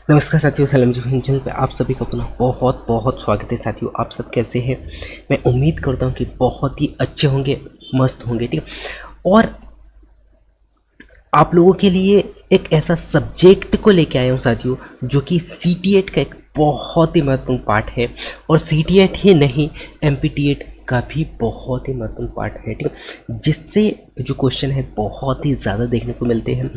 नमस्कार साथियों, सलाम जी चैनल पे आप सभी का पुनः बहुत बहुत स्वागत है। साथियों, आप सब कैसे हैं? मैं उम्मीद करता हूं कि बहुत ही अच्छे होंगे, मस्त होंगे। ठीक है। और आप लोगों के लिए एक ऐसा सब्जेक्ट को लेके आया हूं साथियों, जो कि सीटीएट का एक बहुत ही महत्वपूर्ण पार्ट है। और सीटीएट ही नहीं, एमपीटीएट का भी बहुत ही महत्वपूर्ण पार्ट है। ठीक है। जिससे जो क्वेश्चन है बहुत ही ज़्यादा देखने को मिलते हैं।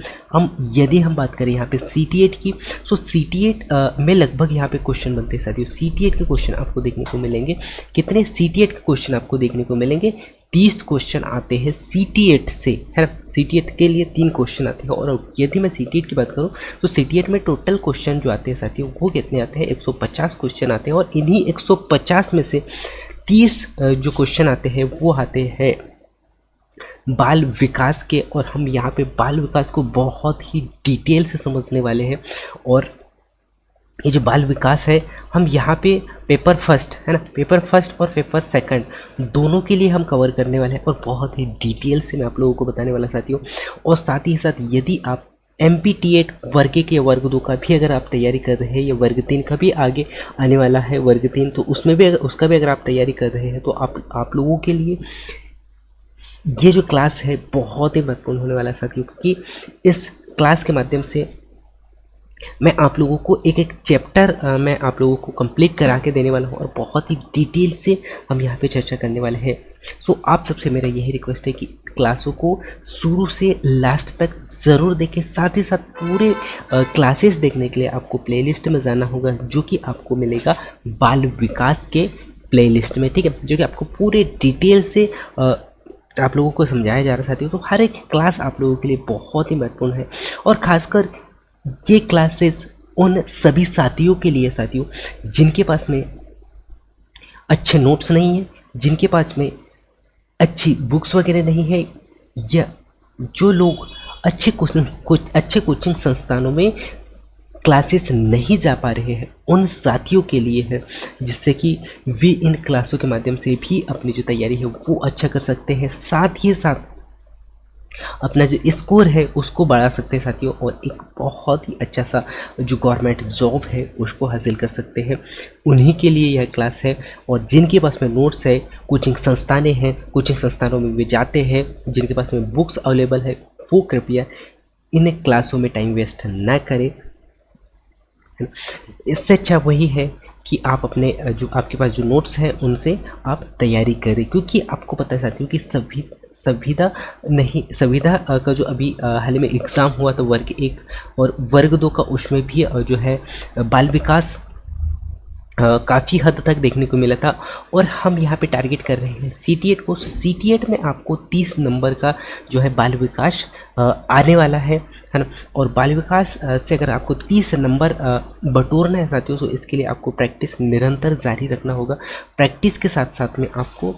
यदि हम बात करें यहाँ पे सीटीएट की, तो सीटीएट में लगभग यहाँ पे क्वेश्चन बनते हैं साथियों। सीटीएट के क्वेश्चन आपको देखने को मिलेंगे। कितने सीटीएट के क्वेश्चन आपको देखने को मिलेंगे? 30 क्वेश्चन आते हैं सीटीएट से, है ना। सीटीएट के लिए 3 क्वेश्चन आते हैं। और यदि मैं सीटीएट की बात करूं, तो सीटीएट में टोटल क्वेश्चन जो आते हैं साथियों, वो कितने आते हैं? 150 क्वेश्चन आते हैं। और इन्हीं 150 में से 30 जो क्वेश्चन आते हैं वो आते हैं बाल विकास के। और हम यहाँ पे बाल विकास को बहुत ही डिटेल से समझने वाले हैं। और ये जो बाल विकास है, हम यहाँ पे पेपर फर्स्ट, है ना, पेपर फर्स्ट और पेपर सेकंड दोनों के लिए हम कवर करने वाले हैं। और बहुत ही डिटेल से मैं आप लोगों को बताने वाला साथियों। और साथ ही साथ यदि आप एमपीटीएट वर्ग 1 या वर्ग 2 का भी अगर आप तैयारी कर रहे हैं, या वर्ग 3 का भी आगे आने वाला है वर्ग 3, तो उसमें भी उसका भी अगर आप तैयारी कर रहे हैं, तो आप लोगों के लिए ये जो क्लास है बहुत ही महत्वपूर्ण होने वाला है साथियों। क्योंकि इस क्लास के माध्यम से मैं आप लोगों को एक एक चैप्टर मैं आप लोगों को कंप्लीट करा के देने वाला हूँ। और बहुत ही डिटेल से हम यहाँ पे चर्चा करने वाले हैं। सो आप सबसे मेरा यही रिक्वेस्ट है कि क्लासों को शुरू से लास्ट तक ज़रूर देखें। साथ ही साथ पूरे क्लासेस देखने के लिए आपको प्लेलिस्ट में जाना होगा, जो कि आपको मिलेगा बाल विकास के प्लेलिस्ट में। ठीक है, जो कि आपको पूरे डिटेल से आप लोगों को समझाया जा रहा है साथियों। तो हर एक क्लास आप लोगों के लिए बहुत ही महत्वपूर्ण है। और खासकर ये क्लासेस उन सभी साथियों के लिए साथियों, जिनके पास में अच्छे नोट्स नहीं है, जिनके पास में अच्छी बुक्स वगैरह नहीं है, या जो लोग अच्छे कोचिंग संस्थानों में क्लासेस नहीं जा पा रहे हैं, उन साथियों के लिए है। जिससे कि वे इन क्लासों के माध्यम से भी अपनी जो तैयारी है वो अच्छा कर सकते हैं। साथ ही साथ अपना जो स्कोर है उसको बढ़ा सकते हैं साथियों। और एक बहुत ही अच्छा सा जो गवर्नमेंट जॉब है उसको हासिल कर सकते हैं। उन्हीं के लिए यह क्लास है। और जिनके पास में नोट्स है, कोचिंग संस्थानें हैं, कोचिंग संस्थानों में वे जाते हैं, जिनके पास में बुक्स अवेलेबल है, वो कृपया इन क्लासों में टाइम वेस्ट ना करें। इससे अच्छा वही है कि आप अपने जो आपके पास जो नोट्स हैं उनसे आप तैयारी करें। क्योंकि आपको पता है साथियों कि संविदा का जो अभी हाल में एग्ज़ाम हुआ था वर्ग 1 और वर्ग 2 का, उसमें भी जो है बाल विकास काफ़ी हद तक देखने को मिला था। और हम यहाँ पे टारगेट कर रहे हैं सीटीएट को। सीटीएट में आपको 30 नंबर का जो है बाल विकास आने वाला है ना। और बाल विकास से अगर आपको 30 नंबर बटोरना है साथियों, तो इसके लिए आपको प्रैक्टिस निरंतर जारी रखना होगा। प्रैक्टिस के साथ साथ में आपको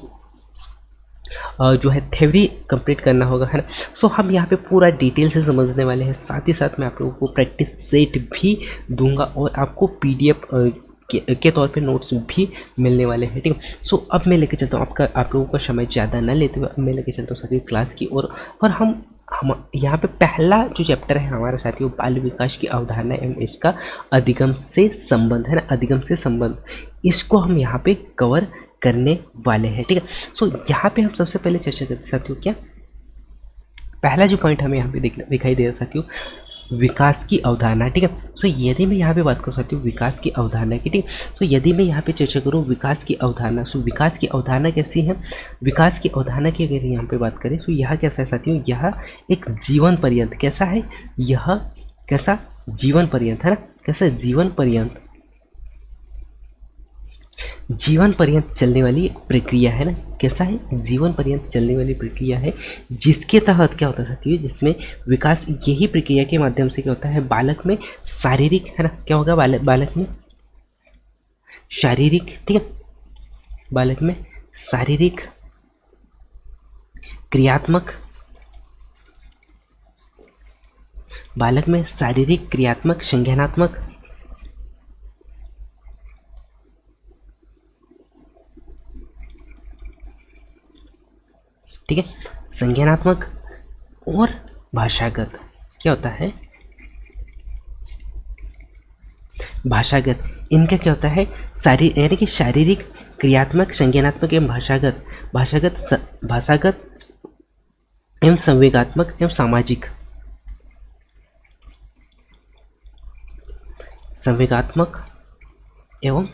जो है थ्योरी कंप्लीट करना होगा, है ना। सो हम यहाँ पे पूरा डिटेल से समझने वाले हैं। साथ ही साथ मैं आप लोगों को प्रैक्टिस सेट भी दूंगा और आपको पीडीएफ के तौर पे नोट्स भी मिलने वाले हैं। ठीक है। सो अब मैं लेके चलता हूँ आप लोगों का समय ज़्यादा न लेते हुए, अब मैं लेके चलता हूँ साथियों क्लास की ओर। और हम यहाँ पे पहला जो चैप्टर है हमारा साथियों, बाल विकास की अवधारणा एवं इसका अधिगम से संबंध, है ना, अधिगम से संबंध, इसको हम यहाँ पे कवर करने वाले हैं। ठीक है। सो यहाँ पे हम सबसे पहले चर्चा करते हैं साथियों, क्या पहला जो पॉइंट हमें यहाँ पे दिखाई दे रहा है साथियों, विकास की अवधारणा। ठीक है। सो यदि मैं यहाँ पे बात करूँ साथियों विकास की अवधारणा की, ठीक, तो यदि मैं यहाँ पे चर्चा करूँ विकास की अवधारणा, सो विकास की अवधारणा कैसी है? विकास की अवधारणा की अगर यहाँ पे बात करें, तो यह कैसा है साथियों, यह एक जीवन पर्यंत, कैसा है यह, कैसा जीवन पर्यंत, है ना, कैसा जीवन पर्यंत, जीवन पर्यंत चलने वाली एक प्रक्रिया है ना। कैसा है? जीवन पर्यंत चलने वाली प्रक्रिया है, जिसके तहत क्या होता है साथियों, जिसमें विकास, यही प्रक्रिया के माध्यम से क्या होता है, बालक में शारीरिक, है ना, क्या होगा, बालक में शारीरिक, ठीक है, बालक में शारीरिक, क्रियात्मक, बालक में शारीरिक, क्रियात्मक, संज्ञानात्मक, ठीक है, संज्ञानात्मक और भाषागत क्या होता है, भाषागत, इनका क्या होता है यानी कि शारीरिक, क्रियात्मक, संज्ञानात्मक एवं भाषागत एवं संवेगात्मक एवं सामाजिक। संवेगात्मक एवं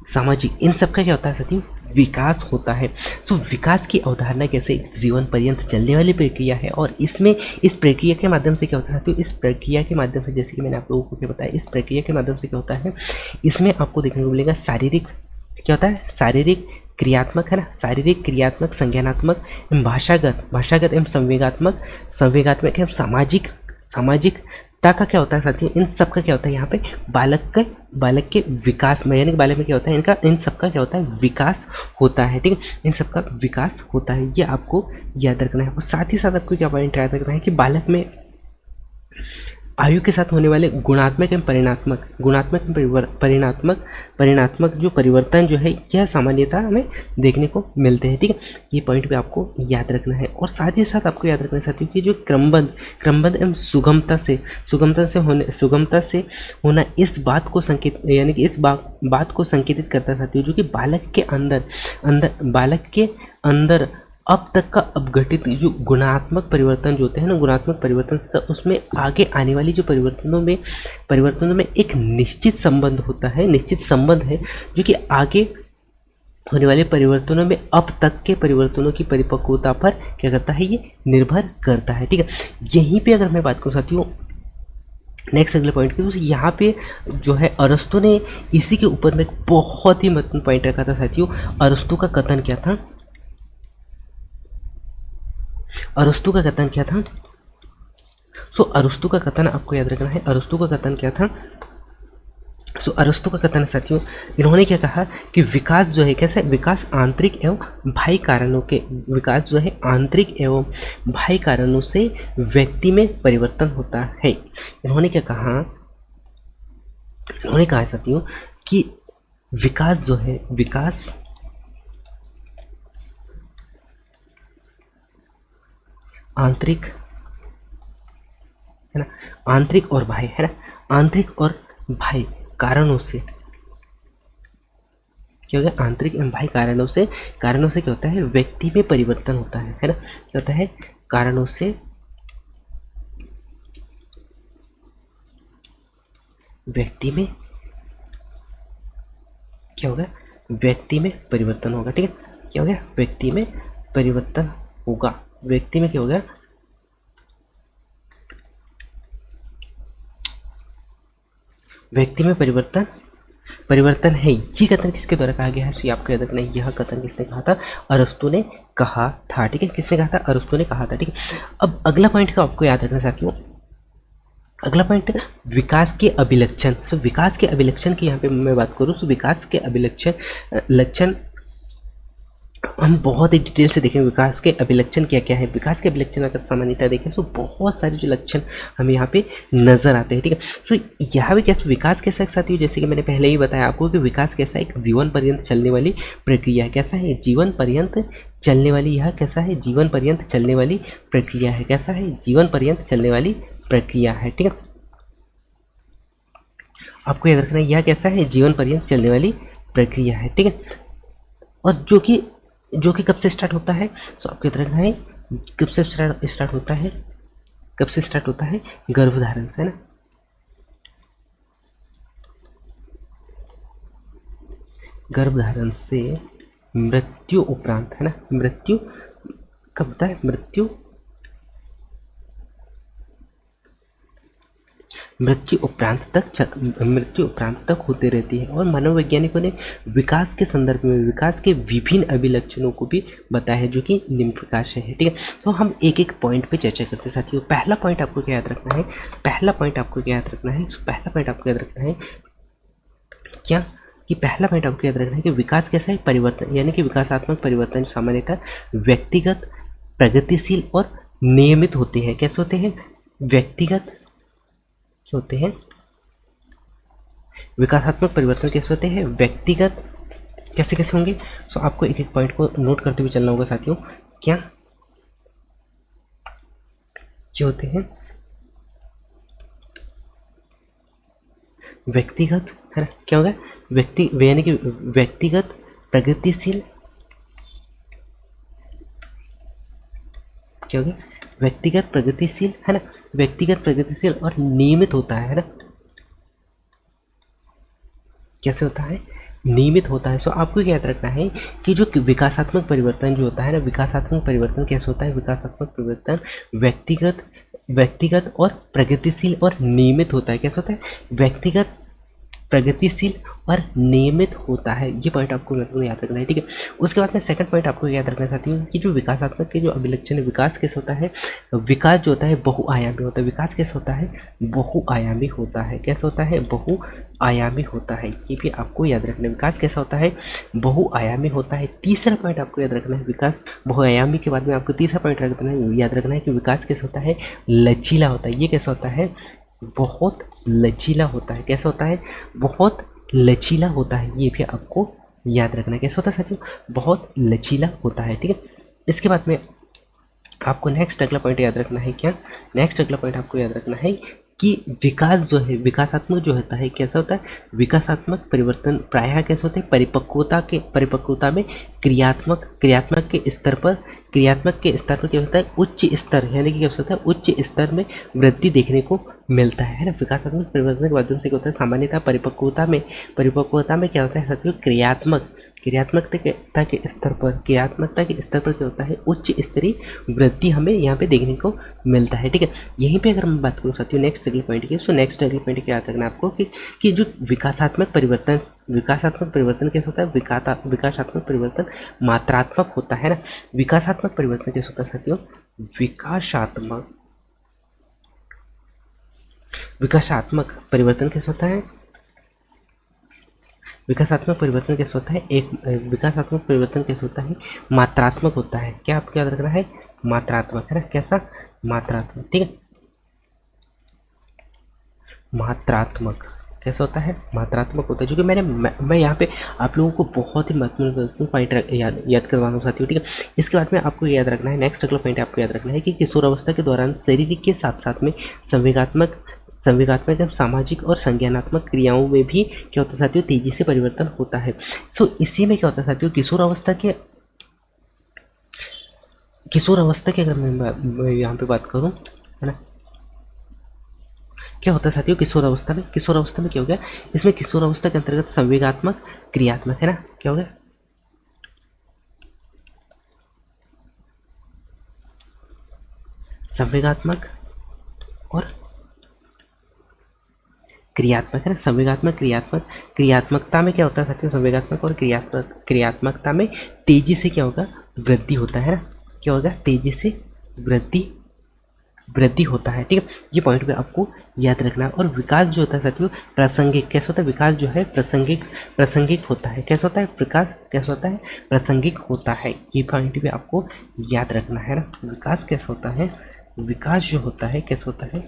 सामाजिक इन सब का क्या होता है साथियों विकास होता है। सो विकास की अवधारणा कैसे एक जीवन पर्यंत चलने वाली प्रक्रिया है, और इसमें इस प्रक्रिया के माध्यम से क्या होता है साथियों, इस प्रक्रिया के माध्यम से जैसे कि मैंने आप लोगों को क्या बताया, इस प्रक्रिया के माध्यम से क्या होता है, इसमें आपको देखने को मिलेगा शारीरिक, क्या होता है शारीरिक, क्रियात्मक है ना, शारीरिक, क्रियात्मक, संज्ञानात्मक, भाषागत एवं संवेगात्मक एवं सामाजिकता का क्या होता है साथियों, इन सब का क्या होता है यहाँ पे बालक के विकास में, यानी कि बालक में क्या होता है इनका, इन सब का क्या होता है विकास होता है। ठीक है, इन सब का विकास होता है, ये आपको याद रखना है। और साथ ही साथ आपको क्या पॉइंट याद रखना है कि बालक में आयु के साथ होने वाले गुणात्मक एवं परिणात्मक जो परिवर्तन जो है यह सामान्यतः हमें देखने को मिलते हैं। ठीक है, ये पॉइंट भी आपको याद रखना है। और साथ ही साथ आपको याद रखना है साथियों कि जो क्रमबद्ध एवं सुगमता से होना इस बात को संकेत, यानी कि इस बात को संकेतित करता है साथियों, जो कि बालक के अंदर अब तक का अपघटित जो गुणात्मक परिवर्तन जो होते हैं ना, गुणात्मक परिवर्तन उसमें आगे आने वाली जो परिवर्तनों में एक निश्चित संबंध होता है, निश्चित संबंध है जो कि आगे होने वाले परिवर्तनों में अब तक के परिवर्तनों की परिपक्वता पर क्या करता है, ये निर्भर करता है। ठीक है, यहीं पे अगर मैं बात करूँ साथियों नेक्स्ट अगले पॉइंट की, तो यहाँ पे जो है अरस्तु ने इसी के ऊपर में बहुत ही महत्वपूर्ण पॉइंट रखा था साथियों। अरस्तु का कथन क्या था, अरस्तु का कथन क्या था? सो अरस्तु का कथन आपको याद रखना है, अरस्तु का कथन क्या था? सो अरस्तु का कथन साथियों, इन्होंने क्या कहा कि विकास जो है कैसे, विकास आंतरिक एवं बाह्य कारणों के, विकास जो है आंतरिक एवं बाह्य कारणों से व्यक्ति में परिवर्तन होता है। इन्होंने क्या कहा, इन्होंने कहा साथियों कि विकास जो है, विकास आंतरिक है ना, आंतरिक और बाह्य है ना, आंतरिक और बाह्य कारणों से क्या होगा, आंतरिक एवं बाह्य कारणों से क्या होता है, व्यक्ति में परिवर्तन होता है ना, क्या होता है, कारणों से व्यक्ति में क्या होगा, व्यक्ति में परिवर्तन होगा। ठीक है, क्या हो गया, व्यक्ति में परिवर्तन होगा, व्यक्ति में क्या होगा, व्यक्ति में परिवर्तन है। ये कथन किसके द्वारा कहा गया है, तो आपको याद रखना है, यह कथन किसने कहा था, अरस्तु ने कहा था। ठीक है, किसने कहा था, अरस्तु ने कहा था। ठीक है, अब अगला पॉइंट का आपको याद रखना साथियों, अगला पॉइंट विकास के अभिलक्षण। सो विकास के अभिलक्षण की यहाँ पे मैं बात करूँ, तो विकास के लक्षण हम बहुत ही डिटेल से देखें, विकास के अभिलक्षण क्या क्या है। विकास के अभिलक्षण अगर सामान्यतः देखें तो बहुत सारे जो लक्षण हमें यहाँ पे नजर आते हैं। ठीक है, तो यहाँ पे कैसे विकास कैसा एक साथियों, जैसे कि मैंने पहले ही बताया आपको कि विकास कैसा एक जीवन पर्यंत चलने वाली प्रक्रिया है। कैसा है, जीवन पर्यंत चलने वाली, यह कैसा है, जीवन पर्यंत चलने वाली प्रक्रिया है। कैसा है, जीवन पर्यंत चलने वाली प्रक्रिया है। ठीक है, आपको याद रखना है, यह कैसा है, जीवन पर्यंत चलने वाली प्रक्रिया है। ठीक है, और जो कि कब से स्टार्ट होता है, तो आपको याद रखना है कब से स्टार्ट होता है, कब से स्टार्ट होता है, गर्भधारण से, है ना, गर्भधारण से मृत्यु उपरांत, है ना, मृत्यु कब होता है, मृत्यु उपरांत तक होते रहती है। और मनोवैज्ञानिकों ने विकास के संदर्भ में विकास के विभिन्न अभिलक्षणों को भी बताया है, जो कि निम्न प्रकार से है। ठीक है, तो हम एक एक पॉइंट पे चर्चा करते हैं साथियों। पहला पॉइंट आपको क्या याद रखना है, पहला पॉइंट आपको याद रखना है क्या, कि पहला पॉइंट आपको याद रखना है कि विकास कैसा है, परिवर्तन, यानी कि विकासात्मक परिवर्तन सामान्यतः व्यक्तिगत, प्रगतिशील और नियमित होते हैं। कैसे होते हैं, व्यक्तिगत होते हैं, विकासात्मक परिवर्तन कैसे होते हैं, व्यक्तिगत कैसे होंगे। सो आपको एक एक पॉइंट को नोट करते हुए चलना होगा साथियों। क्या, क्या होते हैं? व्यक्तिगत, है ना, क्या होगा? यानी कि व्यक्तिगत प्रगतिशील, क्या होगा? व्यक्तिगत प्रगतिशील, है ना, व्यक्तिगत प्रगतिशील और नियमित होता है ना। कैसे होता है? नियमित होता है। सो आपको याद रखना है कि जो विकासात्मक परिवर्तन जो होता है ना, विकासात्मक परिवर्तन कैसे होता है? विकासात्मक परिवर्तन व्यक्तिगत व्यक्तिगत और प्रगतिशील और नियमित होता है। कैसे होता है? व्यक्तिगत, प्रगतिशील और नियमित होता है। ये पॉइंट आपको बिल्कुल याद रखना है, ठीक है। उसके बाद में सेकंड पॉइंट आपको याद रखना चाहती हूँ कि जो विकासात्मक के जो अभिलक्षण है, विकास कैसे होता है? विकास जो होता है बहुआयामी होता है। विकास कैसे होता है? बहुआयामी होता है। कैसे होता है? बहुआयामी होता है। ये भी आपको याद रखना है। विकास कैसा होता है? बहुआयामी होता है। तीसरा पॉइंट आपको याद रखना है, विकास बहुआयामी के बाद में आपको तीसरा पॉइंट याद रखना है कि विकास कैसे होता है? लचीला होता है। ये कैसा होता है? बहुत लचीला होता है। कैसा होता है? बहुत लचीला होता है। ये भी आपको याद रखना है। कैसा होता है साथियों? बहुत लचीला होता है, ठीक है। इसके बाद में आपको नेक्स्ट अगला पॉइंट याद रखना है। क्या? नेक्स्ट अगला पॉइंट आपको याद रखना है कि विकास जो है, विकासात्मक जो होता है, कैसा होता है? विकासात्मक परिवर्तन प्रायः कैसे होते हैं? परिपक्वता में क्रियात्मक के स्तर पर क्या होता है? उच्च स्तर, यानी कि क्या होता है? उच्च स्तर में वृद्धि देखने को मिलता है ना। विकासात्मक परिवर्तन के माध्यम से क्या होता है? सामान्यतः परिपक्वता में क्या होता है साथियों? क्रियात्मकता के स्तर पर क्या होता है? उच्च स्तरीय वृद्धि हमें यहाँ पे देखने को मिलता है, ठीक है। यहीं पे अगर मैं बात करूँ साथियों नेक्स्ट अगले पॉइंट की, सो नेक्स्ट अगले पॉइंट क्या याद रखना है आपको कि जो विकासात्मक परिवर्तन कैसे होता है? विकासात्मक परिवर्तन मात्रात्मक होता है ना। विकासात्मक परिवर्तन कैसे होता है साथियों? विकासात्मक परिवर्तन कैसे होता है? विकासात्मक परिवर्तन कैसे होता है? विकासात्मक परिवर्तन कैसे होता है? मात्रात्मक होता है। क्या आपको याद रखना है? मात्रात्मक, है ना। कैसा? मात्रात्मक, ठीक है। मात्रात्मक कैसे होता है? मात्रात्मक होता है। जो कि मैं यहाँ पे आप लोगों को बहुत ही महत्वपूर्ण पॉइंट याद करवाना हूँ साथियों, ठीक है। इसके बाद में आपको याद रखना है, नेक्स्ट अगला पॉइंट आपको याद रखना है कि किशोर अवस्था के दौरान शारीरिक के साथ साथ में संवेगात्मक एवं सामाजिक और संज्ञानात्मक क्रियाओं में भी क्या होता है साथियों? तेजी से परिवर्तन होता है। सो इसी में क्या होता है साथियों? किशोर अवस्था के अगर मैं यहाँ पे बात करूँ, है ना, क्या होता है साथियों? किशोर अवस्था में क्या हो गया? इसमें किशोर अवस्था के अंतर्गत संवेगात्मक, क्रियात्मक, है ना, क्या हो गया? संवेगात्मक और क्रियात्मक, है ना। क्रियात्मकता में क्या होता है साथियों? संवेगात्मक और क्रियात्मकता में तेजी से क्या होगा? वृद्धि होता है ना। क्या होगा? तेजी से वृद्धि होता है, ठीक है। ये पॉइंट पे आपको याद रखना है। और विकास जो होता है साथियों प्रासंगिक कैसे होता है? विकास जो है प्रासंगिक होता है। कैसा होता है? विकास कैसा होता है? प्रासंगिक होता है। ये पॉइंट भी आपको याद रखना है ना। विकास कैसा होता है? विकास जो होता है कैसा होता है?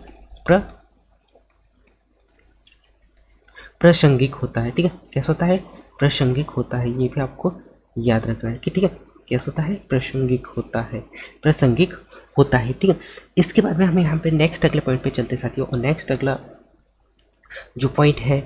प्रासंगिक होता है, ठीक है। कैसा होता है? प्रासंगिक होता है। ये भी आपको याद रखना है कि ठीक है, कैसा होता है? प्रासंगिक होता है, प्रासंगिक होता है, ठीक है। इसके बाद में हम यहाँ पे नेक्स्ट अगले पॉइंट पे चलते साथियों। और नेक्स्ट अगला जो पॉइंट है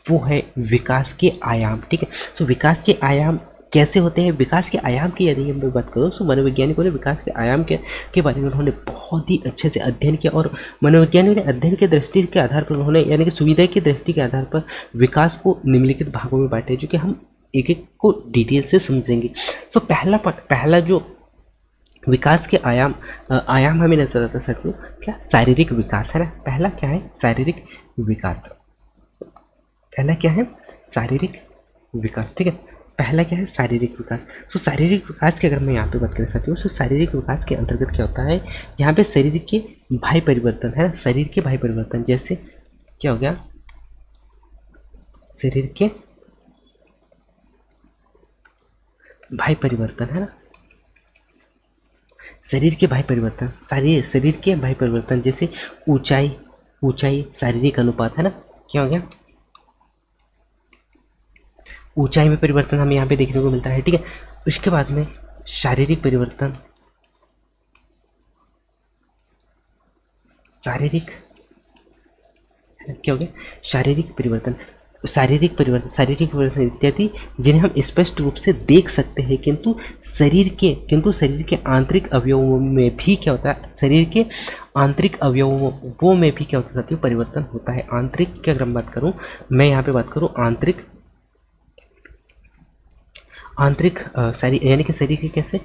वो है विकास के आयाम, ठीक है। तो विकास के आयाम कैसे होते हैं? विकास के आयाम की यदि हम बात करूँ तो मनोवैज्ञानिकों ने विकास के आयाम के बारे में उन्होंने बहुत ही अच्छे से अध्ययन किया। और मनोवैज्ञानिकों ने अध्ययन के दृष्टि के आधार पर उन्होंने, यानी कि सुविधा की दृष्टि के आधार पर विकास को निम्नलिखित भागों में बांटे, जो कि हम एक एक को डिटेल से समझेंगे। सो पहला जो विकास के आयाम हमें नजर आता है साथियों, क्या? शारीरिक विकास, है ना। पहला क्या है? शारीरिक विकास। पहला क्या है? शारीरिक विकास, ठीक है। पहला क्या है? शारीरिक विकास। तो शारीरिक विकास की अगर मैं यहाँ पे बात करें साथियों, तो शारीरिक विकास के अंतर्गत क्या होता है? यहाँ पे शरीर के बाह्य परिवर्तन, है ना, शरीर के बाह्य परिवर्तन, जैसे क्या हो गया? शरीर के बाह्य परिवर्तन, है ना, शरीर के बाह्य परिवर्तन, शरीर के बाह्य परिवर्तन, जैसे ऊंचाई शारीरिक अनुपात, है ना, क्या हो गया? ऊंचाई में परिवर्तन हमें यहाँ पे देखने को मिलता है, ठीक है। उसके बाद में शारीरिक परिवर्तन, शारीरिक, क्या हो गया, शारीरिक परिवर्तन इत्यादि जिन्हें हम स्पष्ट रूप से देख सकते हैं, किंतु शरीर के आंतरिक अवयवों में भी क्या होता है, शरीर के आंतरिक अवयवों में भी क्या होता है साथियों, परिवर्तन होता है। आंतरिक की अगर मैं बात करूं, मैं यहाँ पे बात करूं आंतरिक शरीर यानी कि शरीर के कैसे,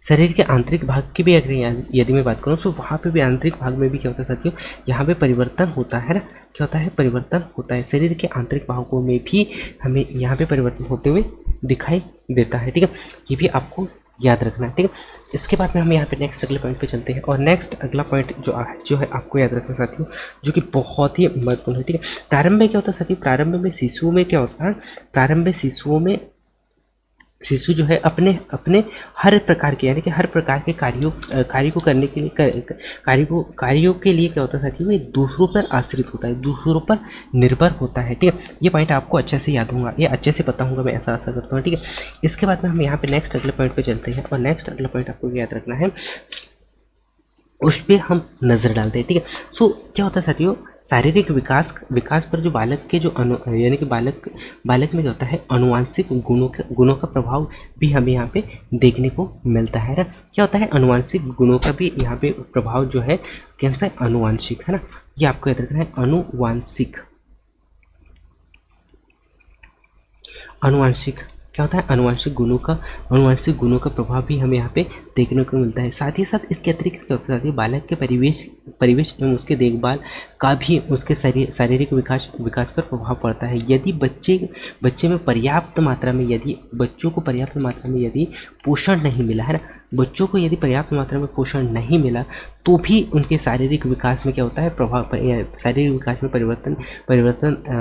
शरीर के आंतरिक भाग की भी अगर यदि मैं बात करूं तो वहाँ पे भी आंतरिक भाग में भी क्या होता है साथियों, यहाँ पे परिवर्तन होता है ना, क्या होता है, परिवर्तन होता है। शरीर के आंतरिक भागों में भी हमें यहाँ पे परिवर्तन होते हुए दिखाई देता है, ठीक है, ये भी आपको याद रखना है, ठीक है। इसके बाद में हम यहाँ पे नेक्स्ट अगले पॉइंट पे चलते हैं, और नेक्स्ट अगला पॉइंट जो है आपको याद रखना साथियों, जो कि बहुत ही महत्वपूर्ण है, ठीक है। प्रारंभ में क्या होता है साथियों, प्रारंभ में शिशुओं में क्या होता है, प्रारंभ में शिशु जो है अपने अपने हर प्रकार के यानी कि हर प्रकार के कार्य को करने के लिए कार्यों के लिए क्या होता है साथियों, ये दूसरों पर आश्रित होता है, दूसरों पर निर्भर होता है, ठीक है। ये पॉइंट आपको अच्छे से याद होगा, ये अच्छे से पता होगा, मैं ऐसा आशा करता हूँ, ठीक है। इसके बाद में हम यहाँ पे नेक्स्ट अगले पॉइंट पे चलते हैं, और नेक्स्ट अगला पॉइंट आपको याद रखना है, उस पर हम नज़र डालते हैं, ठीक है। सो क्या होता है साथियों, शारीरिक विकास पर जो बालक के जो यानी कि बालक में क्या होता है, अनुवांशिक गुणों का प्रभाव भी हमें यहाँ पे देखने को मिलता है ना। क्या होता है, अनुवांशिक गुणों का भी यहाँ पे प्रभाव जो है कैसा है, अनुवांशिक, है ना, ये आपको याद रखना है, अनुवांशिक क्या होता है, अनुवांशिक गुणों का प्रभाव भी हमें यहाँ पे देखने को मिलता है। साथ ही साथ इसके अतिरिक्त क्या होता है, बालक के परिवेश एवं उसके देखभाल का भी उसके शारीरिक विकास पर प्रभाव पड़ता है। यदि बच्चे में पर्याप्त मात्रा में यदि पोषण नहीं मिला, है ना, बच्चों को यदि पर्याप्त मात्रा में पोषण नहीं मिला तो भी उनके शारीरिक विकास में क्या होता है, शारीरिक विकास में परिवर्तन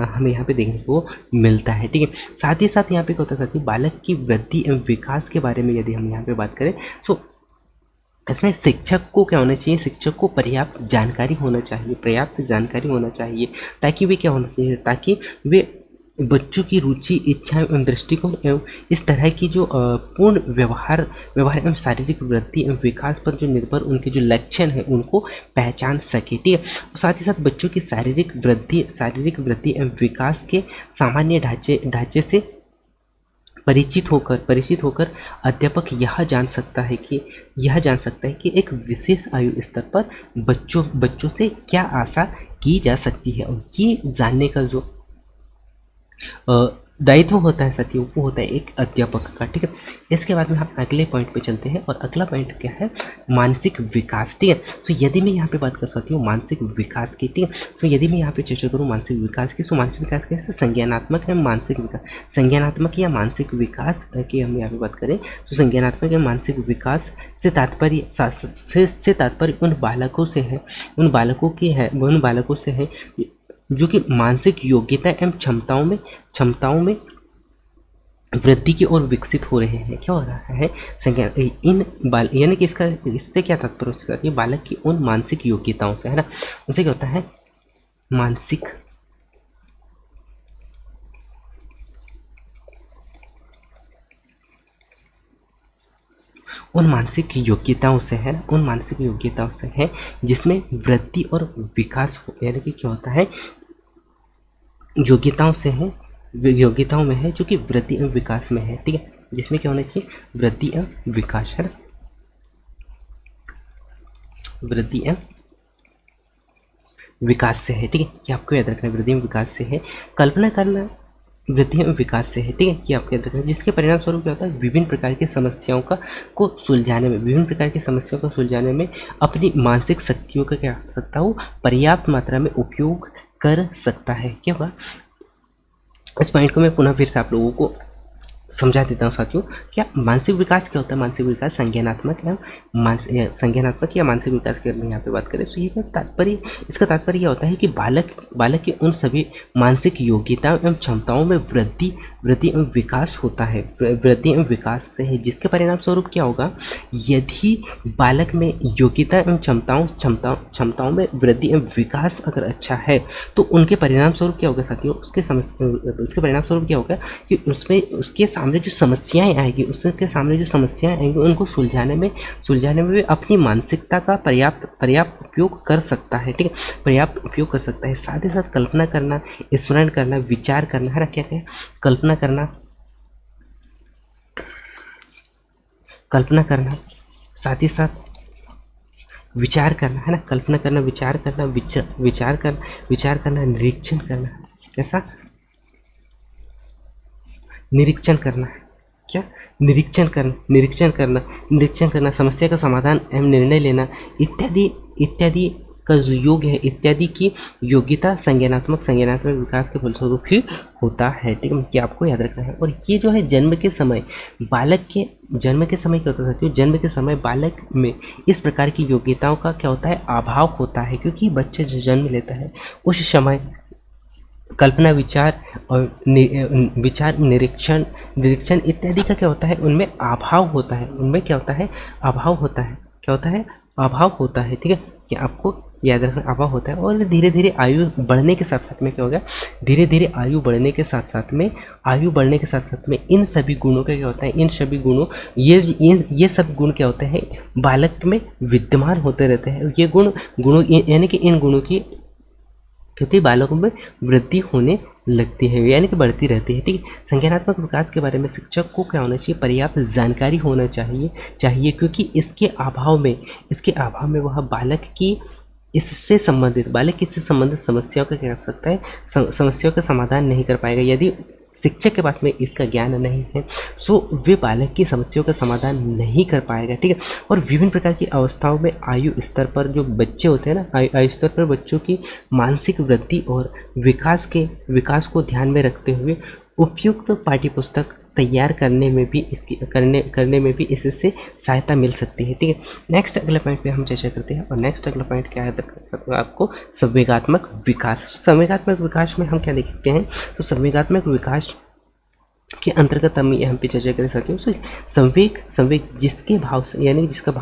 हमें यहाँ पे देखने को मिलता है, ठीक है। साथ ही साथ यहाँ पे क्या होता है साथियों, बालक की वृद्धि एवं विकास के बारे में यदि हम यहाँ पे बात करें तो इसमें शिक्षक को क्या होना चाहिए, शिक्षक को पर्याप्त जानकारी होना चाहिए, ताकि वे क्या होना चाहिए, ताकि वे बच्चों की रुचि, इच्छा एवं दृष्टिकोण एवं इस तरह की जो पूर्ण व्यवहार एवं शारीरिक वृद्धि एवं विकास पर जो निर्भर उनके जो लक्षण है उनको पहचान सके, ठीक है। साथ ही साथ बच्चों की शारीरिक वृद्धि एवं विकास के सामान्य ढांचे से परिचित होकर अध्यापक यह जान सकता है कि एक विशेष आयु स्तर पर बच्चों से क्या आशा की जा सकती है, और ये जानने का जो दायित्व होता है साथियों, वो होता है एक अध्यापक का, ठीक है। इसके बाद में हम अगले पॉइंट पे चलते हैं, और अगला पॉइंट क्या है, मानसिक विकास, ठीक है। तो यदि मैं यहाँ पे बात कर सकती हूँ मानसिक विकास की, ठीक है, तो यदि मैं यहाँ पे चर्चा करूँ मानसिक विकास की, तो मानसिक विकास कैसे, संज्ञानात्मक एवं मानसिक विकास, संज्ञानात्मक या मानसिक विकास की हम यहाँ पे बात करें तो संज्ञानात्मक या मानसिक विकास से तात्पर्य उन बालकों से है जो कि मानसिक योग्यता एवं क्षमताओं में वृद्धि की ओर विकसित हो रहे हैं। क्या हो रहा है, यानी कि इससे क्या तात्पर्य होता है, बालक की उन मानसिक योग्यताओं से, है ना, उनसे क्या होता है, उन मानसिक योग्यताओं से है जिसमें वृद्धि और विकास यानी कि क्या होता है, योग्यताओं में है जो कि वृद्धि एवं विकास में है, ठीक है, जिसमें क्या होना चाहिए, वृद्धि एवं विकास, है ना, वृद्धि एवं विकास से है, ठीक है, कि आपको याद रखना है, वृद्धि एवं विकास से है। कल्पना करना वृद्धि एवं विकास से है, ठीक है, कि आपको याद रखना है, जिसके परिणाम स्वरूप क्या होता है, विभिन्न प्रकार की समस्याओं को सुलझाने में अपनी मानसिक शक्तियों का क्या कर सकता हो, पर्याप्त मात्रा में उपयोग कर सकता है। क्या होगा, इस पॉइंट को मैं पुनः फिर से आप लोगों को समझा देता हूँ साथियों। क्या मानसिक विकास क्या होता है, मानसिक विकास संज्ञानात्मक या मानसिक विकास की अगर यहाँ पे बात करें तो इसका तात्पर्य यह होता है कि बालक के उन सभी मानसिक योग्यताओं एवं क्षमताओं में वृद्धि वृद्धि एवं विकास होता है, वृद्धि एवं विकास से है, जिसके परिणाम स्वरूप क्या होगा, यदि बालक में योग्यता एवं क्षमताओं में वृद्धि एवं विकास अगर अच्छा है तो उनके परिणाम स्वरूप क्या होगा साथियों, उसके परिणाम स्वरूप क्या होगा कि उसमें उसके सामने जो समस्याएं आएगी, उनको सुलझाने में भी अपनी मानसिकता का पर्याप्त उपयोग कर सकता है, ठीक है, पर्याप्त उपयोग कर सकता है। साथ ही साथ कल्पना करना, स्मरण करना, विचार करना है ना, क्या क्या, कल्पना करना, साथ ही साथ विचार करना है ना, कल्पना करना, विचार करना, निरीक्षण करना, कैसा, निरीक्षण करना, क्या, निरीक्षण करना, समस्या का समाधान एवं निर्णय लेना इत्यादि का जो योग है, इत्यादि की योग्यता संज्ञानात्मक विकास के फलस्वरूप ही होता है, ठीक है, कि आपको याद रखना है। और ये जो है जन्म के समय क्या होता है साथियों, जन्म के समय बालक में इस प्रकार की योग्यताओं का क्या होता है, अभाव होता है, क्योंकि बच्चे जो जन्म लेता है उस समय कल्पना, विचार और निरीक्षण इत्यादि का क्या होता है, उनमें अभाव होता है, अभाव होता है, ठीक है, कि आपको याद रखना, अभाव होता है। और धीरे धीरे आयु बढ़ने के साथ साथ में क्या होगा, आयु बढ़ने के साथ साथ में इन सभी गुणों का क्या होता है, ये सब गुण क्या होते हैं, बालक में विद्यमान होते रहते हैं। ये गुणों यानी कि इन गुणों की क्योंकि बालकों में वृद्धि होने लगती है, यानी कि बढ़ती रहती है, ठीक है। संज्ञानात्मक विकास के बारे में शिक्षक को क्या होना चाहिए, पर्याप्त जानकारी होना चाहिए, क्योंकि इसके अभाव में वह बालक की इससे संबंधित समस्याओं का क्या कर सकता है, समस्याओं का समाधान नहीं कर पाएगा। यदि शिक्षक के पास में इसका ज्ञान नहीं है सो वे बालक की समस्याओं का समाधान नहीं कर पाएगा, ठीक है। और विभिन्न प्रकार की अवस्थाओं में आयु स्तर पर जो बच्चे होते हैं ना, आयु स्तर पर बच्चों की मानसिक वृद्धि और विकास को ध्यान में रखते हुए उपयुक्त पाठ्यपुस्तक तैयार करने में भी इससे सहायता मिल सकती है, ठीक है। नेक्स्ट अगले पॉइंट पे हम चर्चा करते हैं, और नेक्स्ट अगला पॉइंट क्या है आपको, संवेगात्मक विकास में हम क्या देखते हैं, तो संवेगात्मक विकास के अंतर्गत हम यहाँ पे चर्चा करें साथियों, संवेग जिसके भाव से, यानी जिसका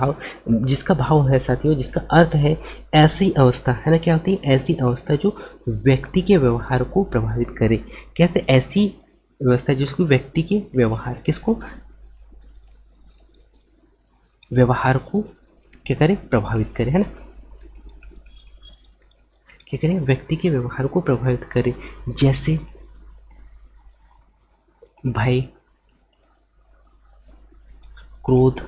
भाव है साथियों, जिसका अर्थ है ऐसी अवस्था है ना, क्या होती है, ऐसी अवस्था जो व्यक्ति के व्यवहार को प्रभावित करे। कैसे ऐसी व्यवस्था जिसको व्यक्ति के व्यवहार को क्या करे, प्रभावित करे, है ना, क्या करे, व्यक्ति के व्यवहार को प्रभावित करे, जैसे भय, क्रोध,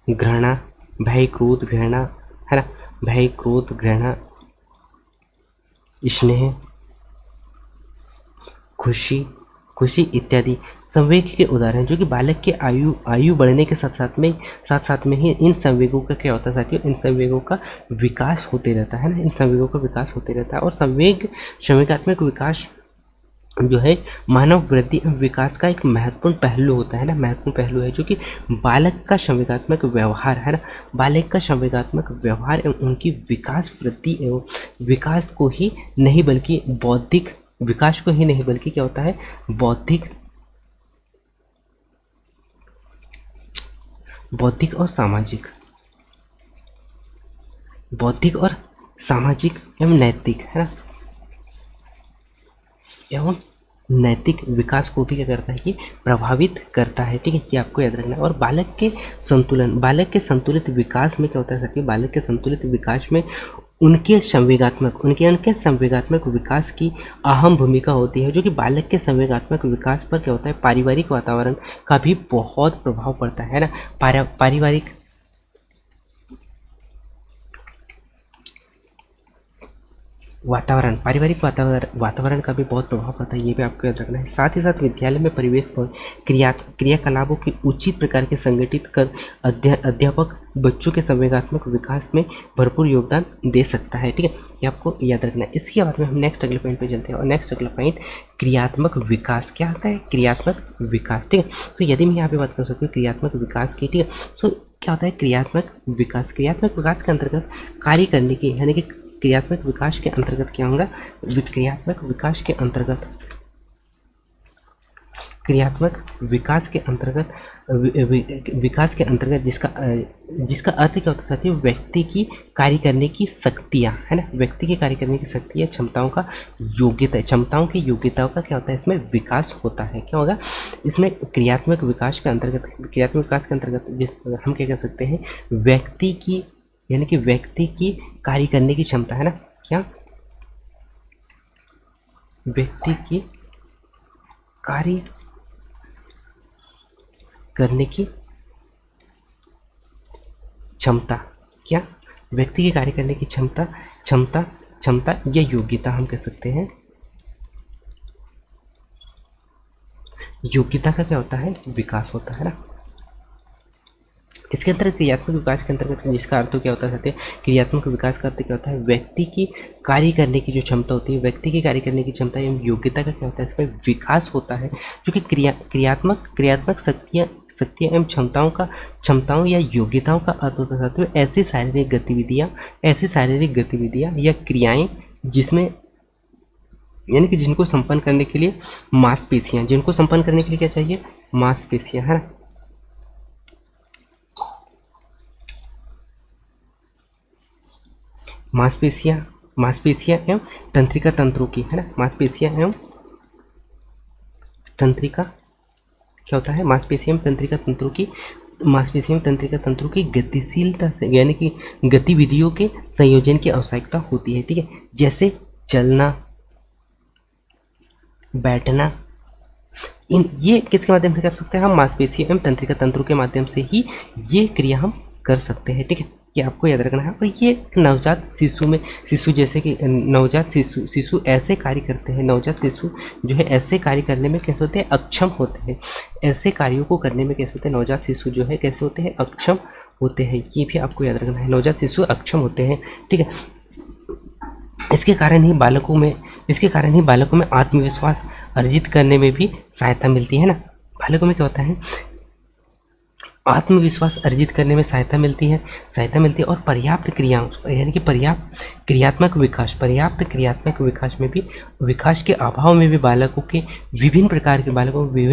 घृणा, है ना, भय, क्रोध, घृणा, स्नेह, खुशी इत्यादि संवेग के उदाहरण, जो कि बालक के आयु बढ़ने के साथ साथ में ही इन संवेगों का क्या होता है साथियों, इन संवेगों का विकास होते रहता है ना, और संवेगात्मक विकास जो है मानव वृद्धि एवं विकास का एक महत्वपूर्ण पहलू होता है ना, जो कि बालक का संवेगात्मक व्यवहार है ना, एवं उनकी विकास वृद्धि एवं विकास को ही नहीं बल्कि बौद्धिक विकास को ही नहीं बल्कि क्या होता है, बौद्धिक और सामाजिक एवं नैतिक, है ना, एवं नैतिक विकास को भी क्या करता है कि प्रभावित करता है, ठीक है, ये आपको याद रखना है। और बालक के संतुलित विकास में क्या होता है साथियों, बालक के संतुलित विकास में उनके संवेगात्मक विकास की अहम भूमिका होती है, जो कि बालक के संवेगात्मक विकास पर क्या होता है, पारिवारिक वातावरण का भी बहुत प्रभाव पड़ता है ना, पारिवारिक वातावरण का भी बहुत प्रभाव पड़ता है, ये भी आपको याद रखना है। साथ ही साथ विद्यालय में परिवेश और क्रियाकलापों की उचित प्रकार के संगठित कर अध्यापक बच्चों के संवेगात्मक विकास में भरपूर योगदान दे सकता है, ठीक है, ये आपको याद रखना है। इसके बाद में हम नेक्स्ट अगले पॉइंट पे चलते हैं, और नेक्स्ट अगला पॉइंट क्रियात्मक विकास, क्या आता है, क्रियात्मक विकास, ठीक है। तो यदि मैं यहाँ पे बात कर सकती हूँ क्रियात्मक विकास की, ठीक है, तो क्या होता है क्रियात्मक विकास के अंतर्गत कार्य करने की, यानी कि क्रियात्मक विकास के अंतर्गत क्या होगा, क्रियात्मक विकास के अंतर्गत, क्रियात्मक विकास के अंतर्गत, विकास के अंतर्गत जिसका अर्थ क्या होता है, व्यक्ति की कार्य करने की शक्तियाँ, है ना, व्यक्ति की कार्य करने की शक्तियाँ, क्षमताओं का योग्यता, क्षमताओं की योग्यताओं का क्या होता है, इसमें विकास होता है। क्या होगा इसमें क्रियात्मक विकास के अंतर्गत, क्रियात्मक विकास के अंतर्गत जिस हम क्या कह सकते हैं, व्यक्ति की, यानी कि व्यक्ति की कार्य करने की क्षमता, है ना, क्या व्यक्ति की कार्य करने की क्षमता, क्या व्यक्ति की कार्य करने की क्षमता, क्षमता या योग्यता हम कह सकते हैं। योग्यता का क्या होता है, विकास होता है ना। इसके अंतर्गत क्रियात्मक विकास के अंतर्गत जिसका अर्थ क्या होता है, क्रियात्मक विकास का अर्थ क्या होता है, व्यक्ति की कार्य करने की जो क्षमता होती है, व्यक्ति की कार्य करने की क्षमता एवं योग्यता का क्या होता है, इसमें विकास होता है। क्योंकि क्रियात्मक शक्तियाँ एवं क्षमताओं या योग्यताओं का अर्थ होता है ऐसी शारीरिक गतिविधियाँ या क्रियाएं जिसमें, यानी कि जिनको संपन्न करने के लिए मांसपेशियाँ, जिनको संपन्न करने के लिए क्या चाहिए, मांसपेशियाँ, है ना। मांसपेशियाँ एवं तंत्रिका तंत्रों की, है ना, मांसपेशियाँ एवं तंत्रिका क्या होता है, मांसपेशियाँ एवं तंत्रिका तंत्रों की गतिशीलता से, यानी कि गतिविधियों के संयोजन की आवश्यकता होती है। ठीक है, जैसे चलना, बैठना, ये किसके माध्यम से कर सकते हैं हम, मांसपेशियों एवं तंत्रिका तंत्रों के माध्यम से ही ये क्रिया हम कर सकते हैं। ठीक है, ये आपको याद रखना है। और ये नवजात शिशु जैसे कि नवजात शिशु ऐसे कार्य करते हैं, नवजात शिशु जो है ऐसे कार्य करने में कैसे होते हैं, अक्षम होते हैं। ऐसे कार्यों को करने में कैसे होते हैं, नवजात शिशु जो है कैसे होते हैं, अक्षम होते हैं। ये भी आपको याद रखना है, नवजात शिशु अक्षम होते हैं। ठीक है, इसके कारण ही बालकों में आत्मविश्वास अर्जित करने में भी सहायता मिलती है ना। बालकों में क्या होता है, आत्मविश्वास अर्जित करने में सहायता मिलती है और पर्याप्त क्रियाओं, यानी कि पर्याप्त क्रियात्मक विकास में भी, विकास के अभाव में भी बालकों में विभिन्न